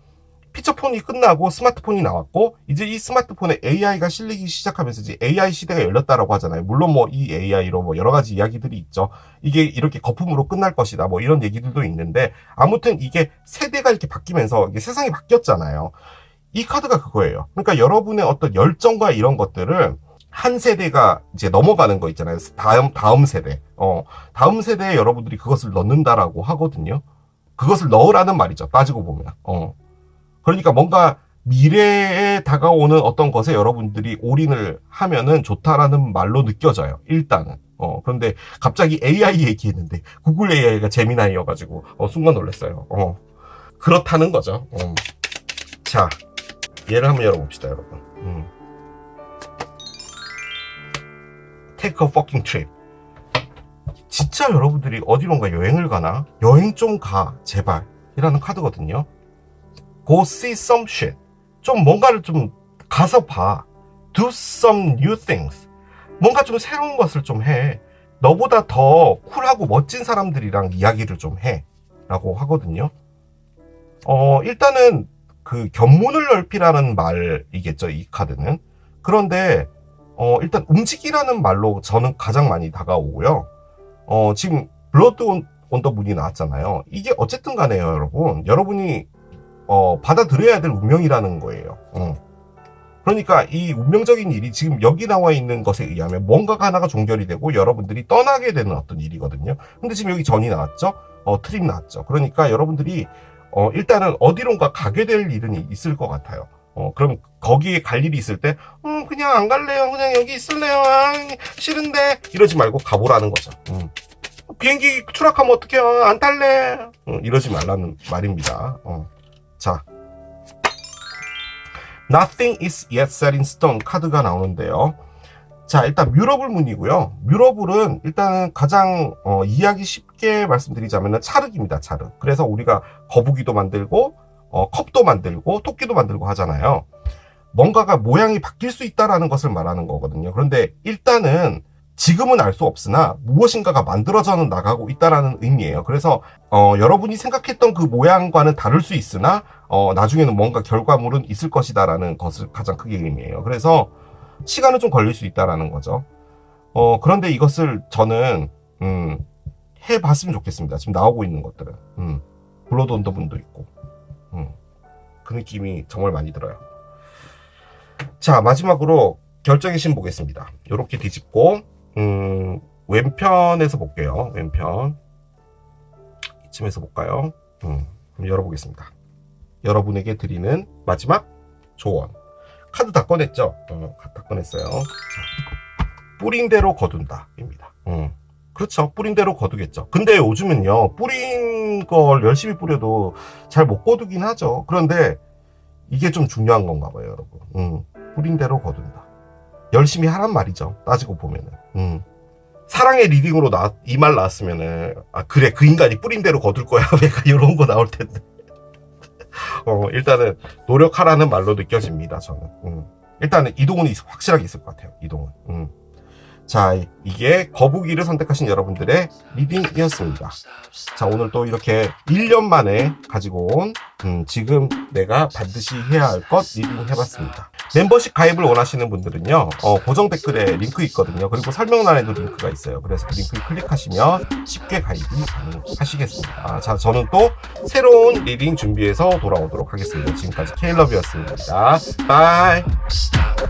피처폰이 끝나고 스마트폰이 나왔고, 이제 이 스마트폰에 AI가 실리기 시작하면서 이제 AI 시대가 열렸다라고 하잖아요. 물론 뭐 이 AI로 뭐 여러 가지 이야기들이 있죠. 이게 이렇게 거품으로 끝날 것이다, 뭐 이런 얘기들도 있는데, 아무튼 이게 세대가 이렇게 바뀌면서 이게 세상이 바뀌었잖아요. 이 카드가 그거예요. 그러니까 여러분의 어떤 열정과 이런 것들을 한 세대가 이제 넘어가는 거 있잖아요. 다음 세대. 다음 세대에 여러분들이 그것을 넣는다라고 하거든요. 그것을 넣으라는 말이죠, 따지고 보면. 그러니까 뭔가 미래에 다가오는 어떤 것에 여러분들이 올인을 하면은 좋다라는 말로 느껴져요, 일단은. 그런데 갑자기 AI 얘기했는데 구글 AI가 제미나이여가지고 순간 놀랐어요. 그렇다는 거죠. 자, 얘를 한번 열어봅시다, 여러분. Take a fucking trip. 진짜 여러분들이 어디론가 여행을 가나? 여행 좀 가, 제발. 이라는 카드거든요. Go see some shit. 좀 뭔가를 좀 가서 봐. Do some new things. 뭔가 좀 새로운 것을 좀 해. 너보다 더 쿨하고 멋진 사람들이랑 이야기를 좀 해. 라고 하거든요. 일단은 그 견문을 넓히라는 말이겠죠, 이 카드는. 그런데 일단 움직이라는 말로 저는 가장 많이 다가오고요. 지금 블러드 온 더 문이 나왔잖아요. 이게 어쨌든 간에요, 여러분. 여러분이 받아들여야 될 운명이라는 거예요. 그러니까 이 운명적인 일이 지금 여기 나와 있는 것에 의하면 뭔가가 하나가 종결이 되고 여러분들이 떠나게 되는 어떤 일이거든요. 근데 지금 여기 전이 나왔죠? 트립 나왔죠. 그러니까 여러분들이 일단은 어디론가 가게 될 일은 있을 것 같아요. 그럼 거기에 갈 일이 있을 때 그냥 안 갈래요, 그냥 여기 있을래요, 싫은데, 이러지 말고 가보라는 거죠. 비행기 추락하면 어떡해요, 안 탈래, 이러지 말라는 말입니다. 자, Nothing is yet set in stone 카드가 나오는데요. 자, 일단 뮤러블 문이고요. 뮤러블은 일단은 가장 이해하기 쉽게 말씀드리자면 찰흙입니다. 찰흙. 그래서 우리가 거북이도 만들고 컵도 만들고 토끼도 만들고 하잖아요. 뭔가가 모양이 바뀔 수 있다라는 것을 말하는 거거든요. 그런데 일단은 지금은 알 수 없으나 무엇인가가 만들어져 나가고 있다라는 의미예요. 그래서 여러분이 생각했던 그 모양과는 다를 수 있으나 나중에는 뭔가 결과물은 있을 것이다라는 것을 가장 크게 의미해요. 그래서 시간은 좀 걸릴 수 있다라는 거죠. 그런데 이것을 저는 해봤으면 좋겠습니다. 지금 나오고 있는 것들은 블러드 언더분도 있고 그 느낌이 정말 많이 들어요. 자, 마지막으로 결정의 신 보겠습니다. 이렇게 뒤집고 왼편에서 볼게요. 왼편 이쯤에서 볼까요? 한번 열어보겠습니다. 여러분에게 드리는 마지막 조언. 카드 다 꺼냈죠? 다 꺼냈어요. 자, 뿌린 대로 거둔다 입니다. 그렇죠. 뿌린 대로 거두겠죠. 근데 요즘은요, 뿌린 걸 열심히 뿌려도 잘 못 거두긴 하죠. 그런데 이게 좀 중요한 건가 봐요, 여러분. 뿌린 대로 거둔다. 열심히 하란 말이죠. 따지고 보면은. 사랑의 리딩으로 이 말 나왔으면은, 그래, 그 인간이 뿌린 대로 거둘 거야. 약간 이런 거 나올 텐데. 일단은 노력하라는 말로 느껴집니다, 저는. 일단은 이동은 확실하게 있을 것 같아요, 이동은. 자, 이게 거북이를 선택하신 여러분들의 리딩이었습니다. 자, 오늘 또 이렇게 1년 만에 가지고 온 지금 내가 반드시 해야 할 것 리딩 해봤습니다. 멤버십 가입을 원하시는 분들은요, 고정 댓글에 링크 있거든요. 그리고 설명란에도 링크가 있어요. 그래서 그 링크를 클릭하시면 쉽게 가입이 가능하시겠습니다. 자, 저는 또 새로운 리딩 준비해서 돌아오도록 하겠습니다. 지금까지 K-Love였습니다. 바이. Stop.